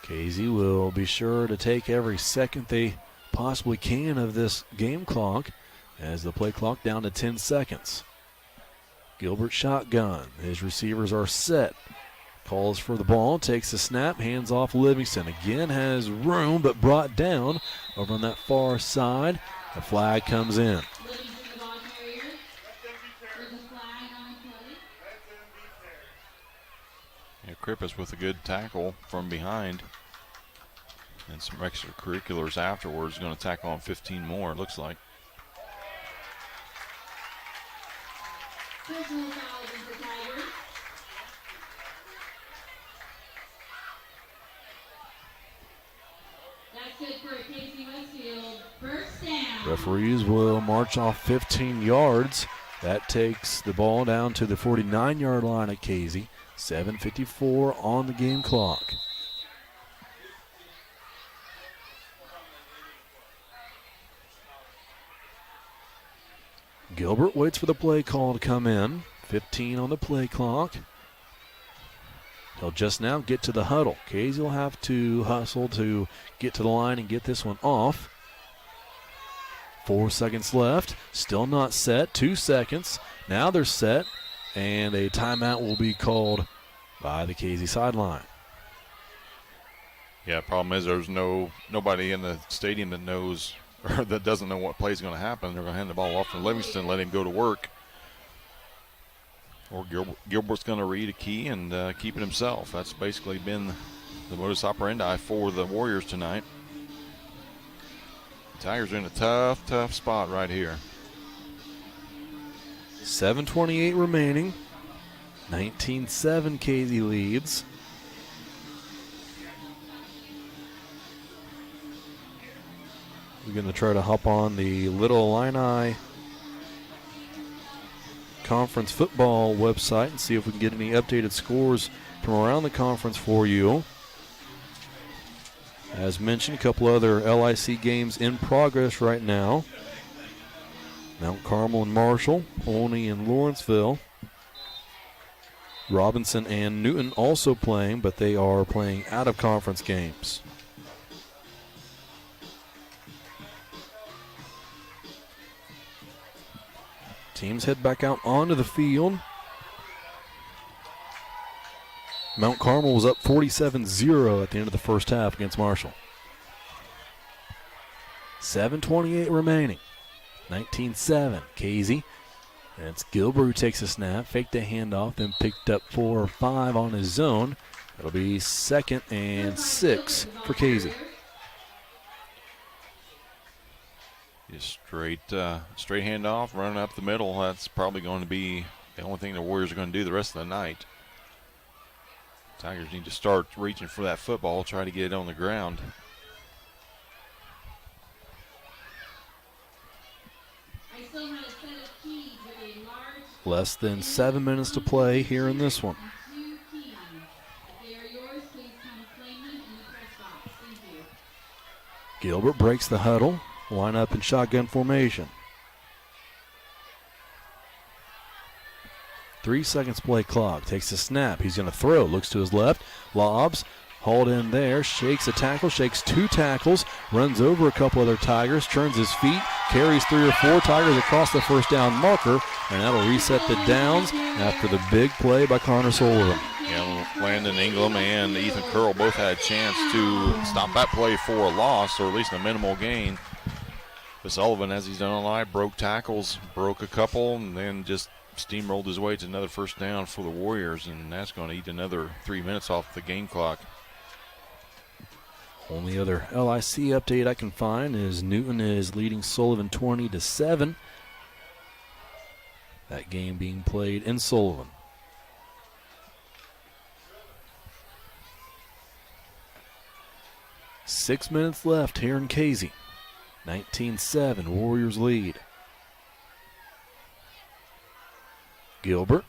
Casey will be sure to take every second they possibly can of this game clock as the play clock down to 10 seconds. Gilbert shotgun. His receivers are set. Calls for the ball, takes the snap, hands off Livingston. Again has room, but brought down over on that far side. The flag comes in. Yeah, Krippus with a good tackle from behind. And some extracurriculars afterwards. Going to tackle on 15 more, it looks like. Personal foul against the Tigers. That's good for Casey Westfield. First down. Referees will march off 15 yards. That takes the ball down to the 49-yard line at Casey. 7:54 on the game clock. Gilbert waits for the play call to come in. 15 on the play clock. He'll just now get to the huddle. Casey will have to hustle to get to the line and get this one off. 4 seconds left. Still not set. 2 seconds. Now they're set. And a timeout will be called by the Casey sideline. Yeah, problem is there's nobody in the stadium that knows or that doesn't know what play is going to happen. They're going to hand the ball off to Livingston, let him go to work. Or Gilbert's going to read a key and keep it himself. That's basically been the modus operandi for the Warriors tonight. Tigers are in a tough spot right here. 7:28 remaining. 19-7 Casey leads. We're going to try to hop on the Little Illini Conference football website and see if we can get any updated scores from around the conference for you. As mentioned, a couple other LIC games in progress right now. Mount Carmel and Marshall, Olney and Lawrenceville. Robinson and Newton also playing, but they are playing out of conference games. Teams head back out onto the field. Mount Carmel was up 47-0 at the end of the first half against Marshall. 7:28 remaining. 19-7. Casey. That's Gilbert who takes a snap, faked a handoff, then picked up 4 or 5 on his own. It'll be 2nd and 6 for Casey. Just straight handoff, running up the middle. That's probably going to be the only thing the Warriors are going to do the rest of the night. Tigers need to start reaching for that football, try to get it on the ground. I still had a set of keys with a large Less than 7 minutes to play here in this one. and 2 keys. If they are yours, please come claim them in the press box. Thank you. Gilbert breaks the huddle. Line up in shotgun formation. 3 seconds play clock. Takes the snap. He's going to throw. Looks to his left. Lobs. Hauled in there. Shakes a tackle. Shakes 2 tackles. Runs over a couple other Tigers. Turns his feet. Carries 3 or 4 Tigers across the first down marker. And that'll reset the downs after the big play by Connor Sullivan. Yeah, Landon Ingram and Ethan Curl both had a chance to stop that play for a loss, or at least a minimal gain. But Sullivan, as he's done all night, broke tackles, broke a couple, and then just steamrolled his way to another first down for the Warriors, and that's going to eat another 3 minutes off the game clock. Only other LIC update I can find is Newton is leading Sullivan 20-7. That game being played in Sullivan. Six minutes left here in Casey. 19-7, Warriors lead. Gilbert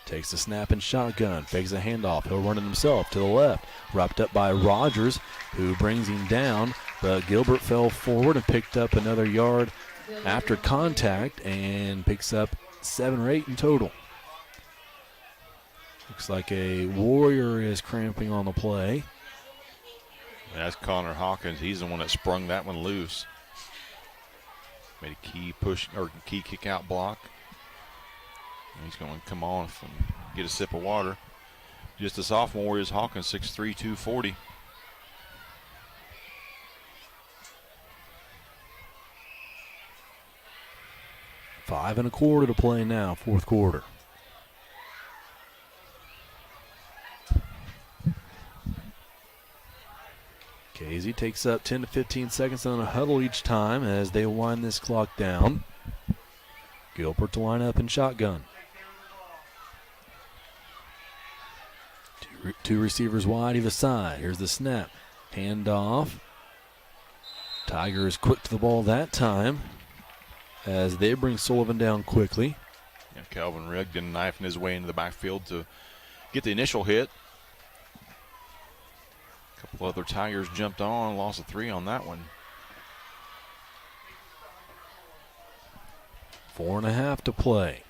takes the snap and shotgun, fakes a handoff. He'll run it himself to the left. Wrapped up by Rogers, who brings him down. But Gilbert fell forward and picked up another yard after contact and picks up 7 or 8 in total. Looks like a Warrior is cramping on the play. That's Connor Hawkins. He's the one that sprung that one loose. Made a key push or key kick out block. And he's going to come off and get a sip of water. Just a sophomore is Hawkins, 6'3", 240. Five and a quarter to play now, fourth quarter. Casey takes up 10 to 15 seconds on a huddle each time as they wind this clock down. Gilbert to line up in shotgun. Two receivers wide either side. Here's the snap. Hand off. Tigers quick to the ball that time as they bring Sullivan down quickly. Yeah, Calvin Rigdon knifing his way into the backfield to get the initial hit. A couple other Tigers jumped on, lost a 3 on that one. 4.5 to play.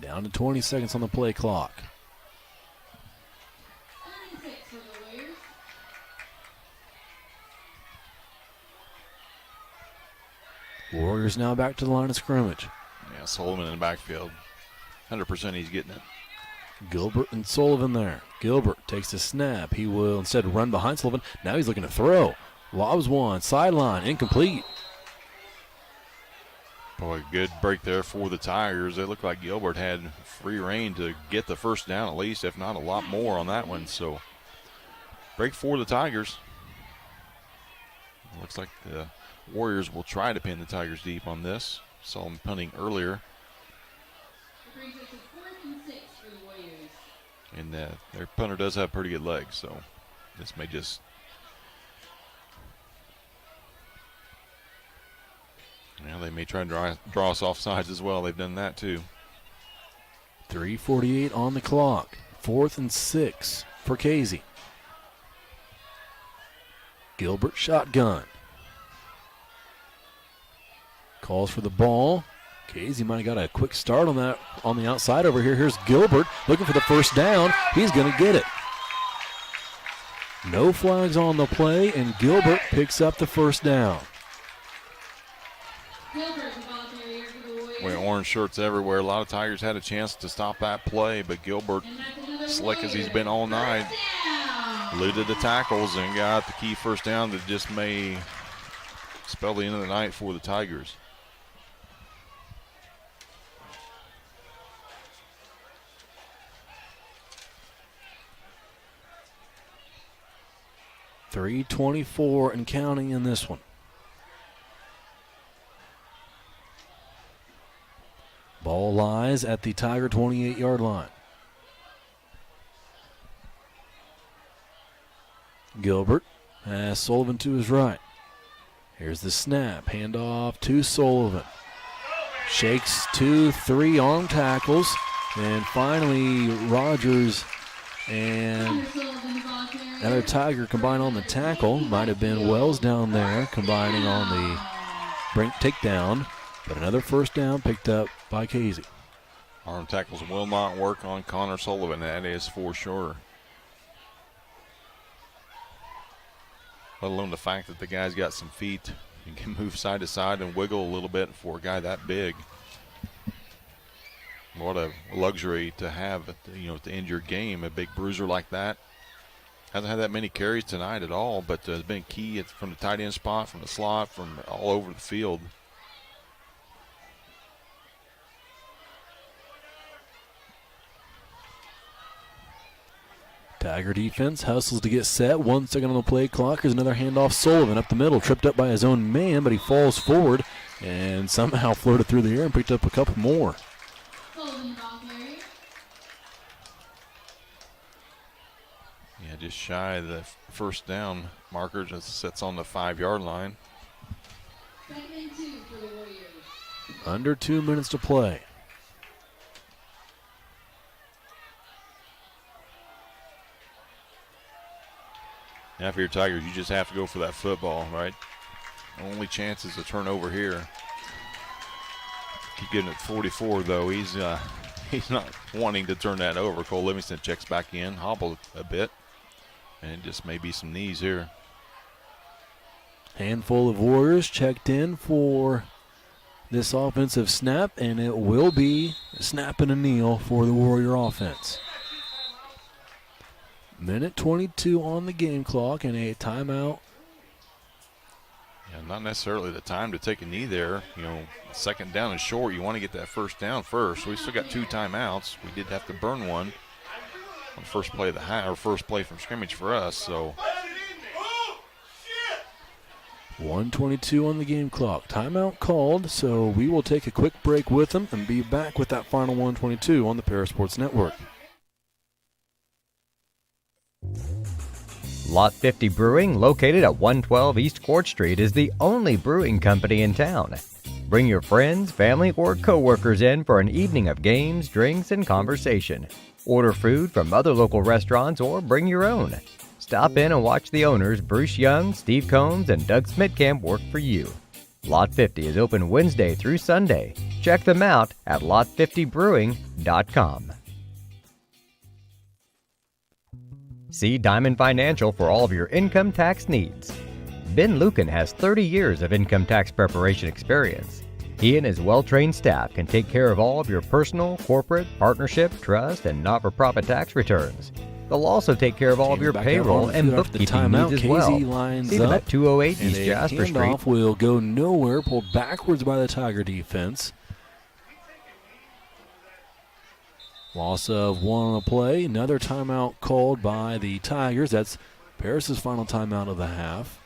Down to 20 seconds on the play clock. 36 for the Warriors. Warriors now back to the line of scrimmage. Yeah, Sullivan in the backfield. 100% he's getting it. Gilbert and Sullivan there. Gilbert takes the snap. He will instead run behind Sullivan. Now he's looking to throw. Lobs one, sideline, incomplete. Boy, good break there for the Tigers. It looked like Gilbert had free reign to get the first down at least, if not a lot more on that one. So, break for the Tigers. Looks like the Warriors will try to pin the Tigers deep on this. Saw them punting earlier. It brings us to 4th and 6 for the Warriors. And their punter does have pretty good legs, so this may just... Now they may try and draw us off sides as well. They've done that too. 3:48 on the clock. 4th and 6 for Casey. Gilbert shotgun. Calls for the ball. Casey might have got a quick start on that on the outside over here. Here's Gilbert looking for the first down. He's going to get it. No flags on the play, and Gilbert picks up the first down. Gilbert, the ball carrier for the Warriors. Well, orange shirts everywhere. A lot of Tigers had a chance to stop that play, but Gilbert, And that's another slick as he's Warrior. been all night, First down. eluded the tackles and got the key first down that just may spell the end of the night for the Tigers. .324 and counting in this one. Ball lies at the Tiger 28-yard line. Gilbert has Sullivan to his right. Here's the snap. Handoff to Sullivan. Shakes 2-3 arm tackles. And finally, Rogers and Connor Sullivan, the ball carrier. Another Tiger combined on the tackle. Might have been Wells down there combining on the brink takedown. But another first down picked up by Casey. Arm tackles will not work on Connor Sullivan. That is for sure. Let alone the fact that the guy's got some feet and can move side to side and wiggle a little bit for a guy that big. What a luxury to have at to end your game. A big bruiser like that. Hasn't had that many carries tonight at all, but has been key from the tight end spot, from the slot, from all over the field. Tiger defense hustles to get set. 1 second on the play clock. Here's another handoff. Sullivan up the middle, tripped up by his own man, but he falls forward and somehow floated through the air and picked up a couple more. Yeah, just shy of the first down marker. Just sits on the 5-yard line. Under 2 minutes to play. Now for your Tigers, you just have to go for that football, right? Only chance is a turnover here. Keep getting it 44, though. He's not wanting to turn that over. Cole Livingston checks back in, hobbled a bit, and just maybe some knees here. Handful of Warriors checked in for this offensive snap, and it will be a snap and a kneel for the Warrior offense. Minute 22 on the game clock and a timeout. Yeah, not necessarily the time to take a knee there. Second down and short. You want to get that first down first. So we still got 2 timeouts. We did have to burn one on the first play of the first play from scrimmage for us. So 1:22 on the game clock. Timeout called, so we will take a quick break with them and be back with that final 1:22 on the Parasports Network. Lot 50 Brewing, located at 112 East Court Street, is the only brewing company in town. Bring your friends, family, or co-workers in for an evening of games, drinks, and conversation. Order food from other local restaurants or bring your own. Stop in and watch the owners, Bruce Young, Steve Combs, and Doug Smitkamp, work for you. Lot 50 is open Wednesday through Sunday. Check them out at lot50brewing.com. See Diamond Financial for all of your income tax needs. Ben Lucan has 30 years of income tax preparation experience. He and his well-trained staff can take care of all of your personal, corporate, partnership, trust, and not-for-profit tax returns. They'll also take care of all of your payroll and bookkeeping needs as well. See them at 208 East Jasper Street. Handoff will go nowhere, pulled backwards by the Tiger defense. Loss of 1 on the play. Another timeout called by the Tigers. That's Paris's final timeout of the half.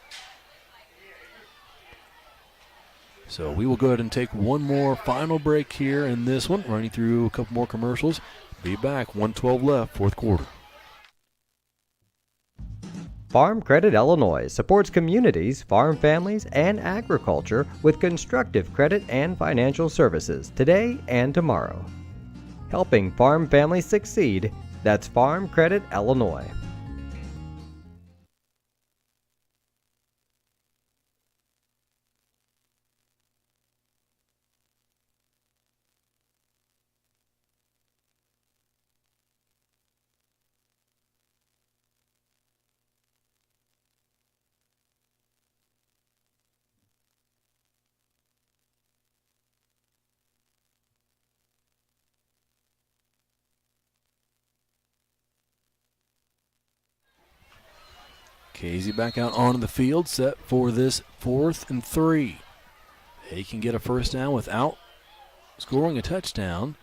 So we will go ahead and take one more final break here in this one, running through a couple more commercials. Be back, 1:12 left, fourth quarter. Farm Credit Illinois supports communities, farm families, and agriculture with constructive credit and financial services today and tomorrow. Helping farm families succeed, that's Farm Credit Illinois. Casey back out onto the field, set for this 4th and 3. They can get a first down without scoring a touchdown.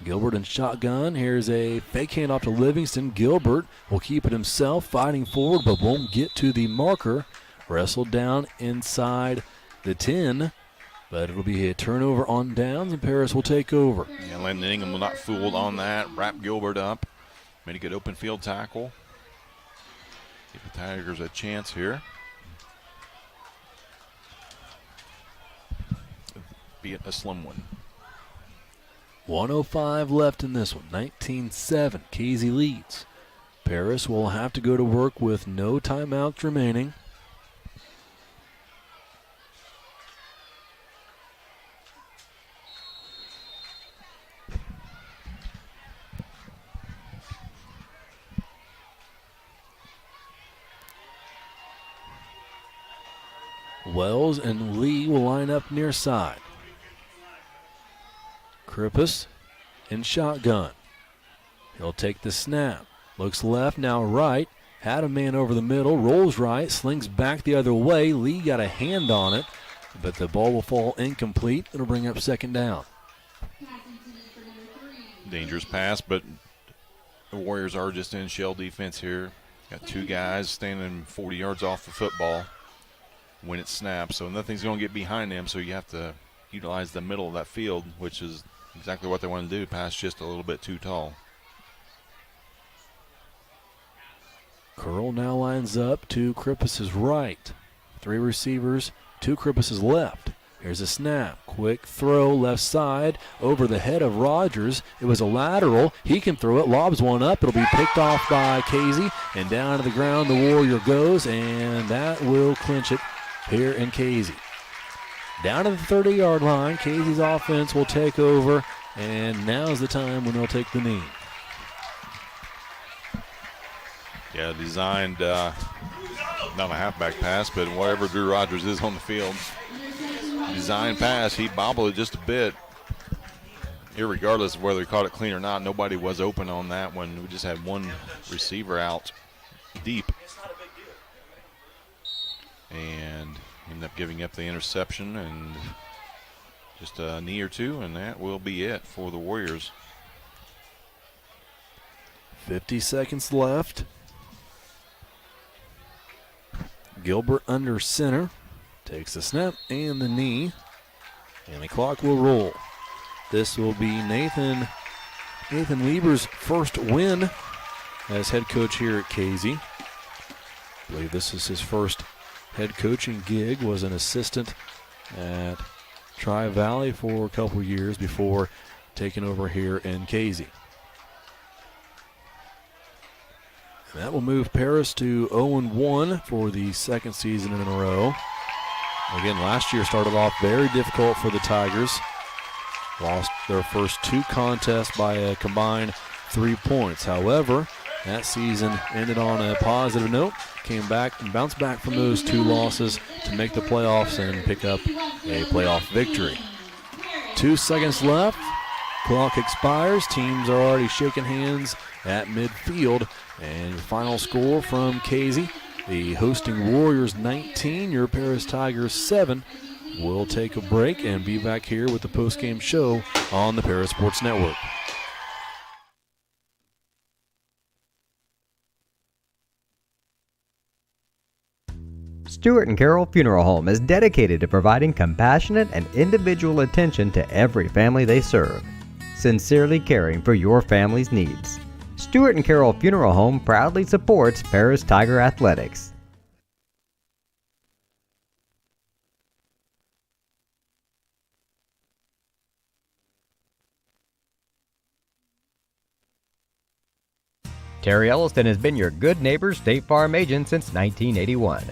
Gilbert and shotgun. Here's a fake handoff to Livingston. Gilbert will keep it himself, fighting forward, but won't get to the marker. Wrestled down inside the 10, but it'll be a turnover on downs, and Paris will take over. Yeah, Landon Ingham will not fooled on that. Wrap Gilbert up. Made a good open field tackle. Give the Tigers a chance here. Be it a slim one. 1:05 left in this one. 19-7. Casey leads. Paris will have to go to work with no timeouts remaining. Wells and Lee will line up near side. Krippus in shotgun. He'll take the snap. Looks left, now right. Had a man over the middle, rolls right, slings back the other way. Lee got a hand on it, but the ball will fall incomplete. It'll bring up second down. Dangerous pass, but the Warriors are just in shell defense here. Got two guys standing 40 yards off the football when it snaps, so nothing's going to get behind them, so you have to utilize the middle of that field, which is exactly what they want to do. Pass just a little bit too tall. Curl now lines up to Krippus' right. Three receivers, two Krippus' left. Here's a snap. Quick throw left side over the head of Rogers. It was a lateral. He can throw it. Lobs one up. It'll be picked off by Casey. And down to the ground the Warrior goes, and that will clinch it here in Casey. Down to the 30-yard line. Casey's offense will take over, and now's the time when they'll take the knee. Yeah, designed not a halfback pass, but whatever Drew Rogers is on the field. Design pass, he bobbled it just a bit. Irregardless of whether he caught it clean or not, nobody was open on that one. We just had one receiver out deep. And ended up giving up the interception and just a knee or two, and that will be it for the Warriors. 50 seconds left. Gilbert under center. Takes the snap and the knee. And the clock will roll. This will be Nathan Lieber's first win as head coach here at Casey. I believe this is his first head coaching gig. Was an assistant at Tri-Valley for a couple years before taking over here in Casey. That will move Paris to 0-1 for the second season in a row. Again, last year started off very difficult for the Tigers. Lost their first two contests by a combined 3 points. However, that season ended on a positive note. Came back and bounced back from those two losses to make the playoffs and pick up a playoff victory. 2 seconds left. Clock expires. Teams are already shaking hands at midfield. And your final score from Casey, the hosting Warriors 19, your Paris Tigers 7. We'll take a break and be back here with the postgame show on the Paris Sports Network. Stewart and Carroll Funeral Home is dedicated to providing compassionate and individual attention to every family they serve, sincerely caring for your family's needs. Stewart and Carroll Funeral Home proudly supports Paris Tiger Athletics. Terry Elliston has been your good neighbor State Farm agent since 1981.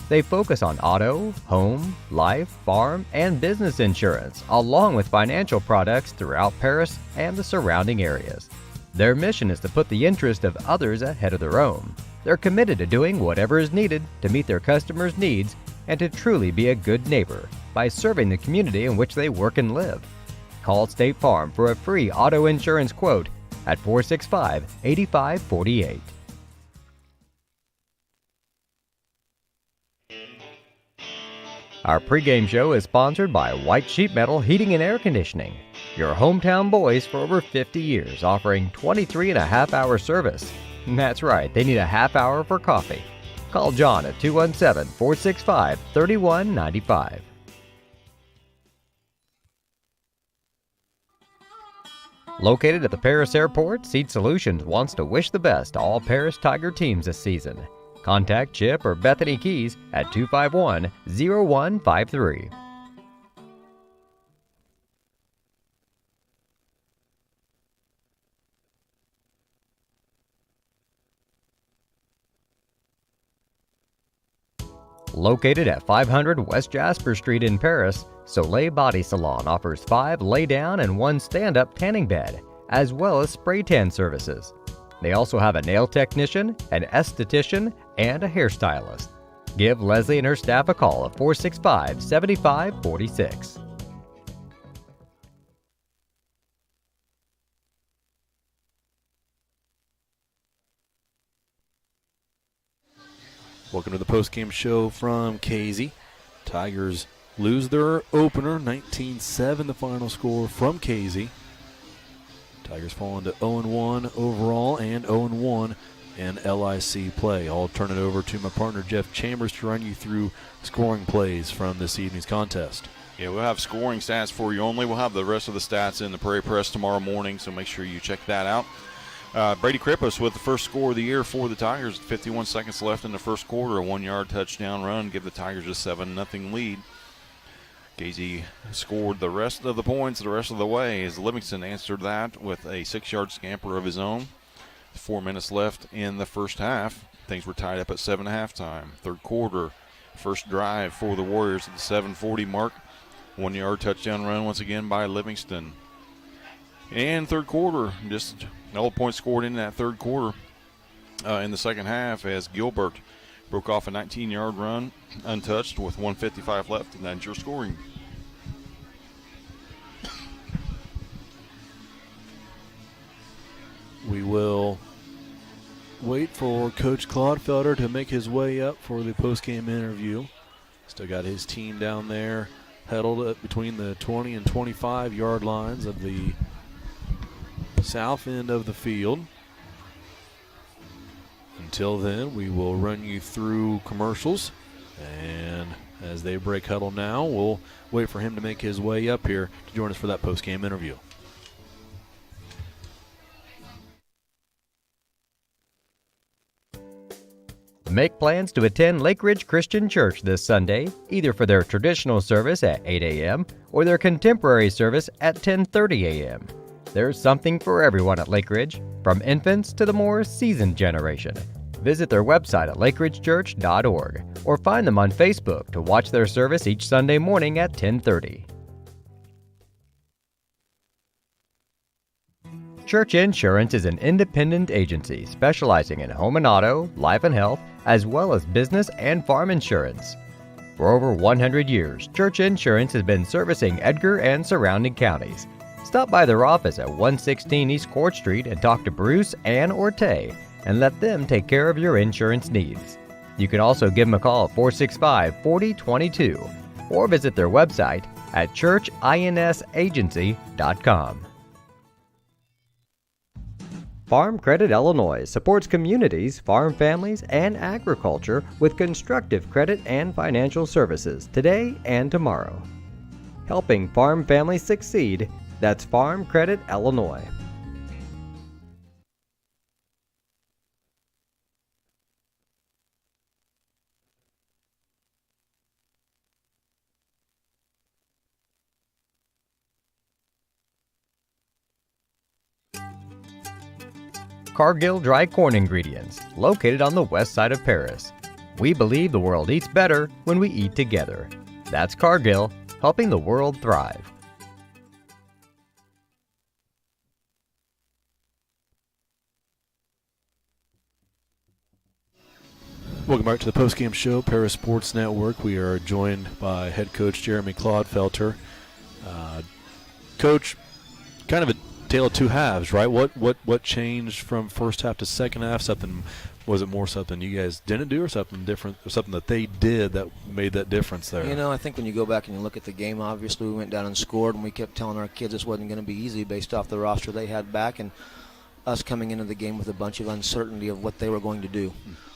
They focus on auto, home, life, farm, and business insurance, along with financial products throughout Paris and the surrounding areas. Their mission is to put the interest of others ahead of their own. They're committed to doing whatever is needed to meet their customers' needs and to truly be a good neighbor by serving the community in which they work and live. Call State Farm for a free auto insurance quote at 465-8548. Our pregame show is sponsored by White Sheet Metal Heating and Air Conditioning, your hometown boys for over 50 years, offering 23.5-hour service. That's right, they need a half hour for coffee. Call John at 217-465-3195. Located at the Paris Airport, Seat Solutions wants to wish the best to all Paris Tiger teams this season. Contact Chip or Bethany Keys at 251-0153. Located at 500 West Jasper Street in Paris, Soleil Body Salon offers 5 lay-down and 1 stand-up tanning bed, as well as spray tan services. They also have a nail technician, an esthetician, and a hairstylist. Give Leslie and her staff a call at 465-7546. Welcome to the postgame show from Casey. Tigers lose their opener, 19-7 the final score from Casey. Tigers fall into 0-1 overall and 0-1 in LIC play. I'll turn it over to my partner Jeff Chambers to run you through scoring plays from this evening's contest. Yeah, we'll have scoring stats for you only. We'll have the rest of the stats in the Prairie Press tomorrow morning, so make sure you check that out. Brady Krippus with the first score of the year for the Tigers. 51 seconds left in the first quarter. A 1-yard touchdown run. Give the Tigers a 7-0 lead. Casey scored the rest of the points the rest of the way as Livingston answered that with a 6-yard scamper of his own. 4 minutes left in the first half. Things were tied up at 7 at halftime. Third quarter, first drive for the Warriors at the 7:40 mark. 1-yard touchdown run once again by Livingston. And third quarter, just no points scored in that third quarter in the second half as Gilbert broke off a 19-yard run untouched with 1:55 left, and that's your scoring. We will wait for Coach Clodfelder to make his way up for the postgame interview. Still got his team down there huddled up between the 20 and 25-yard lines of the south end of the field. Until then, we will run you through commercials, and as they break huddle now, we'll wait for him to make his way up here to join us for that post-game interview. Make plans to attend Lake Ridge Christian Church this Sunday, either for their traditional service at 8 a.m. or their contemporary service at 10:30 a.m. There's something for everyone at Lake Ridge, from infants to the more seasoned generation. Visit their website at lakeridgechurch.org or find them on Facebook to watch their service each Sunday morning at 10:30. Church Insurance is an independent agency specializing in home and auto, life and health, as well as business and farm insurance. For over 100 years, Church Insurance has been servicing Edgar and surrounding counties. Stop by their office at 116 East Court Street and talk to Bruce, Ann, or Tay and let them take care of your insurance needs. You can also give them a call at 465-4022 or visit their website at churchinsagency.com. Farm Credit Illinois supports communities, farm families, and agriculture with constructive credit and financial services today and tomorrow. Helping farm families succeed, that's Farm Credit Illinois. Cargill Dry Corn Ingredients, located on the west side of Paris. We believe the world eats better when we eat together. That's Cargill, helping the world thrive. Welcome back to the postgame show, Paris Sports Network. We are joined by head coach Jeremy Clodfelter. Coach, kind of a tale of two halves, right? What changed from first half to second half? Was it more something you guys didn't do, or something different, or something that they did that made that difference there? You know, I think when you go back and you look at the game, obviously we went down and scored, and we kept telling our kids this wasn't going to be easy based off the roster they had back, and us coming into the game with a bunch of uncertainty of what they were going to do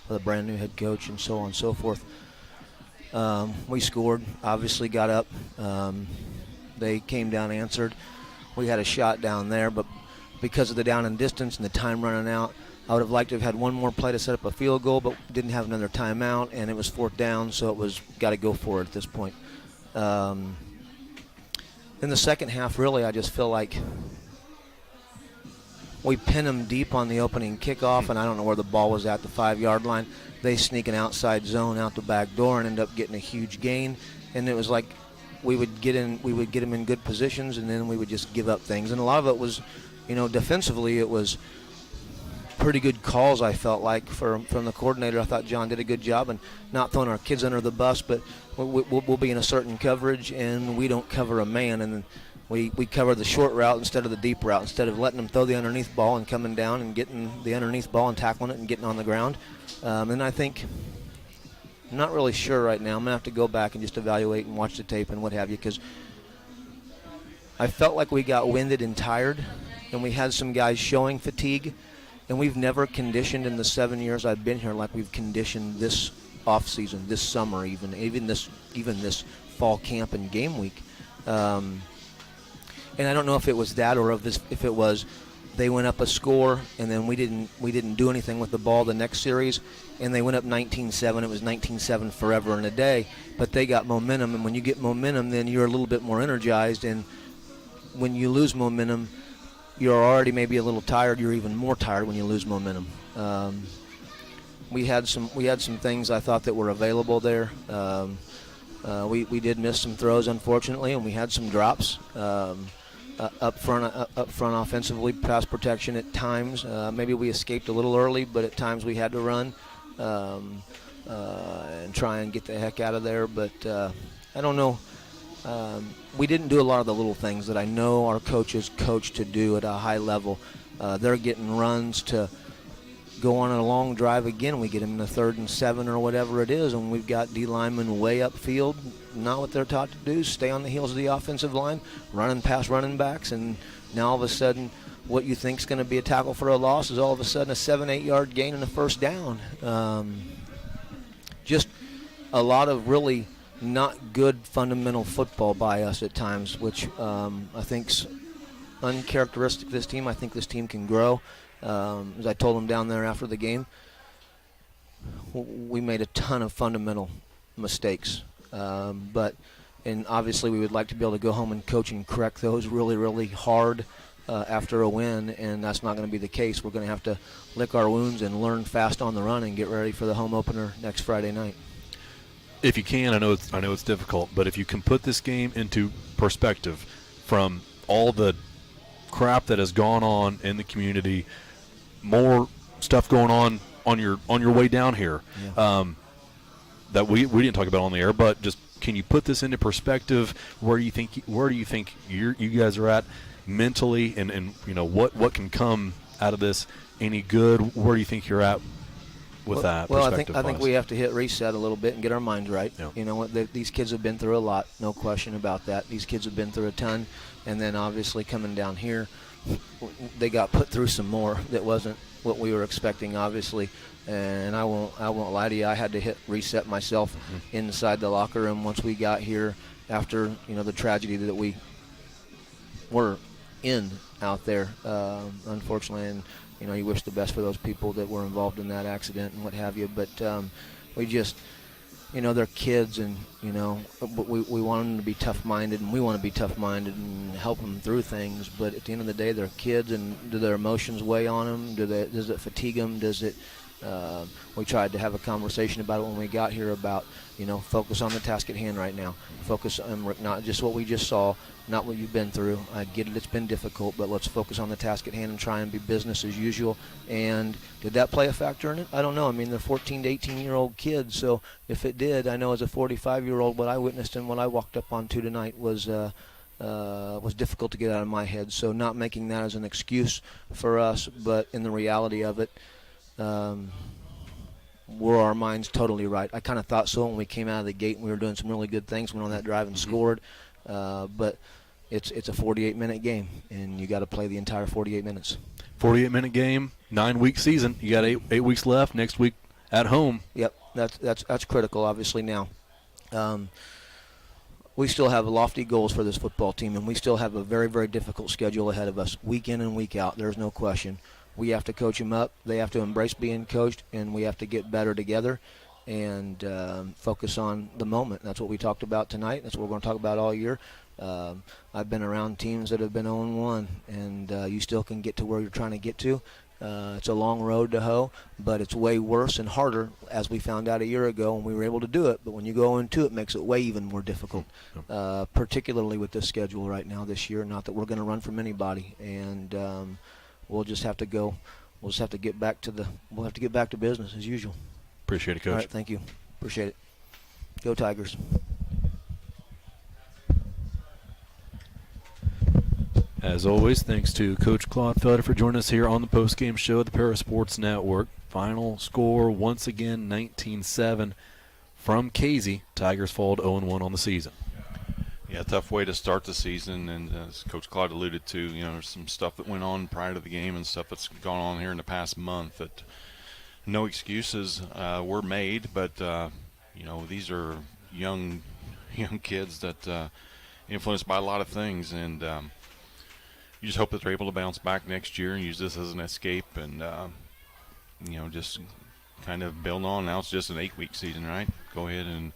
with a brand new head coach and so on and so forth. We scored, obviously got up. They came down, answered. We had a shot down there, but because of the down and distance and the time running out, I would have liked to have had one more play to set up a field goal, but didn't have another timeout, and it was fourth down, so it was got to go for it at this point. In the second half, really, I just feel like We pin them deep on the opening kickoff, and I don't know where the ball was at the 5-yard line. They sneak an outside zone out the back door and end up getting a huge gain. And it was like we would get them in good positions, and then we would just give up things. And a lot of it was, defensively, it was pretty good calls, I felt like, from the coordinator. I thought John did a good job and not throwing our kids under the bus, but we'll be in a certain coverage, and we don't cover a man, and we cover the short route instead of the deep route, instead of letting them throw the underneath ball and coming down and getting the underneath ball and tackling it and getting on the ground. And I think, I'm not really sure right now. I'm going to have to go back and just evaluate and watch the tape and what have you, because I felt like we got winded and tired, and we had some guys showing fatigue. And we've never conditioned in the 7 years I've been here like we've conditioned this off season, this summer, even this fall camp and game week. And I don't know if it was that or if it was they went up a score and then we didn't do anything with the ball the next series, and they went up 19-7. It was 19-7 forever and a day, but they got momentum, and when you get momentum, then you're a little bit more energized. And when you lose momentum, you're already maybe a little tired. You're even more tired when you lose momentum. We had some things I thought that were available there. We did miss some throws, unfortunately, and we had some drops up front offensively. Pass protection at times. Maybe we escaped a little early, but at times we had to run and try and get the heck out of there. But I don't know. We didn't do a lot of the little things that I know our coaches coach to do at a high level. They're getting runs to go on a long drive again. We get them in the 3rd and 7 or whatever it is, and we've got D linemen way upfield, not what they're taught to do, stay on the heels of the offensive line, running past running backs, and now all of a sudden what you think is going to be a tackle for a loss is all of a sudden a 7-8 yard gain and a first down. Just a lot of really not good fundamental football by us at times, which I think's uncharacteristic of this team. I think this team can grow. As I told them down there after the game, we made a ton of fundamental mistakes. And obviously we would like to be able to go home and coach and correct those really, really hard after a win, and that's not going to be the case. We're going to have to lick our wounds and learn fast on the run and get ready for the home opener next Friday night. If you can, I know it's difficult, but if you can put this game into perspective from all the crap that has gone on in the community, more stuff going on your way down here, that we didn't talk about on the air, but just can you put this into perspective? Where do you think you guys are at mentally, and what can come out of this any good? Where do you think you're at with that? Well, I think we have to hit reset a little bit and get our minds right. Yeah. You know what? These kids have been through a lot, no question about that. These kids have been through a ton, and then obviously coming down here, they got put through some more that wasn't what we were expecting, obviously. And I won't lie to you, I had to hit reset myself inside the locker room once we got here after the tragedy that we were in out there, unfortunately. And you wish the best for those people that were involved in that accident and what have you. But we just, they're kids, and, we want them to be tough-minded, and we want to be tough-minded and help them through things. But at the end of the day, they're kids, and do their emotions weigh on them? Does it fatigue them? Does it? We tried to have a conversation about it when we got here about, focus on the task at hand right now. Focus on not just what we just saw, not what you've been through. I get it, it's been difficult, but let's focus on the task at hand and try and be business as usual. And did that play a factor in it? I don't know. I mean, they're 14 to 18-year-old kids, so if it did, I know as a 45-year-old, what I witnessed and what I walked up onto tonight was difficult to get out of my head. So not making that as an excuse for us, but in the reality of it, were our minds totally right? I kind of thought so when we came out of the gate and we were doing some really good things. Went on that drive and scored, but it's a 48-minute game, and you got to play the entire 48 minutes. 48-minute game, 9-week season. You got eight weeks left. Next week at home. Yep, that's critical. Obviously now, we still have lofty goals for this football team, and we still have a very, very difficult schedule ahead of us, week in and week out. There's no question. We have to coach them up. They have to embrace being coached, and we have to get better together. and focus on the moment. That's what we talked about tonight. That's what we're going to talk about all year. I've been around teams that have been 0-1, and you still can get to where you're trying to get to. It's a long road to hoe, but it's way worse and harder, as we found out a year ago, and we were able to do it. But when you go into it, it makes it way even more difficult, particularly with this schedule right now this year. Not that we're going to run from anybody, and we'll just have to go. We'll just have to get back to We'll have to get back to business as usual. Appreciate it, Coach. All right, thank you. Appreciate it. Go Tigers. As always, thanks to Coach Claude Felder for joining us here on the postgame show of the Parasports Network. Final score, once again, 19-7 from Casey. Tigers fall to 0-1 on the season. Yeah, tough way to start the season, and as Coach Claude alluded to, you know, there's some stuff that went on prior to the game and stuff that's gone on here in the past month that no excuses were made, but, you know, these are young kids that influenced by a lot of things, and you just hope that they're able to bounce back next year and use this as an escape and, you know, just kind of build on. Now it's just an 8-week season, right? Go ahead and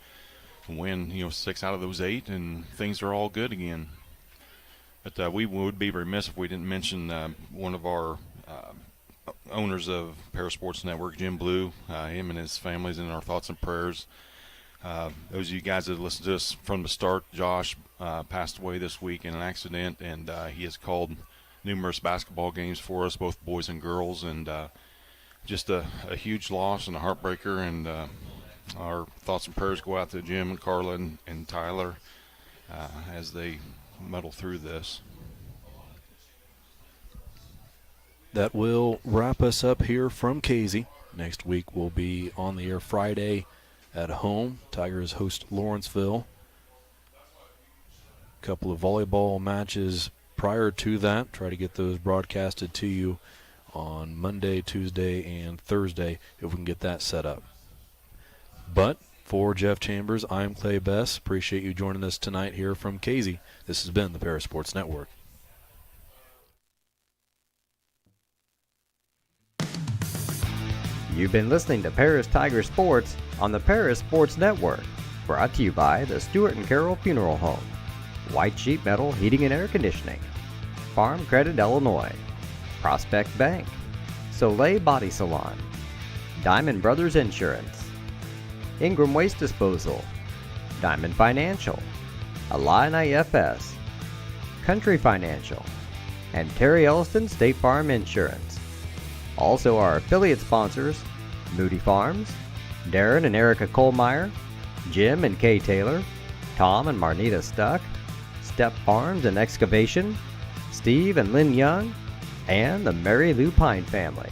win, you know, 6 out of those 8, and things are all good again. But we would be remiss if we didn't mention one of our owners of Parasports Network, Jim Blue. Him and his family's in our thoughts and prayers. Those of you guys that listened to us from the start, Josh passed away this week in an accident, and he has called numerous basketball games for us, both boys and girls, and just a huge loss and a heartbreaker, and our thoughts and prayers go out to Jim and Carla and Tyler as they muddle through this. That will wrap us up here from Casey. Next week we'll be on the air Friday at home. Tigers host Lawrenceville. A couple of volleyball matches prior to that. Try to get those broadcasted to you on Monday, Tuesday, and Thursday if we can get that set up. But for Jeff Chambers, I'm Clay Bess. Appreciate you joining us tonight here from Casey. This has been the Parasports Network. You've been listening to Paris Tiger Sports on the Paris Sports Network, brought to you by the Stewart and Carroll Funeral Home, White Sheet Metal Heating and Air Conditioning, Farm Credit Illinois, Prospect Bank, Soleil Body Salon, Diamond Brothers Insurance, Ingram Waste Disposal, Diamond Financial, Illini FS, Country Financial, and Terry Elliston State Farm Insurance. Also our affiliate sponsors, Moody Farms, Darren and Erica Kohlmeyer, Jim and Kay Taylor, Tom and Marnita Stuck, Step Farms and Excavation, Steve and Lynn Young, and the Mary Lou Pine family.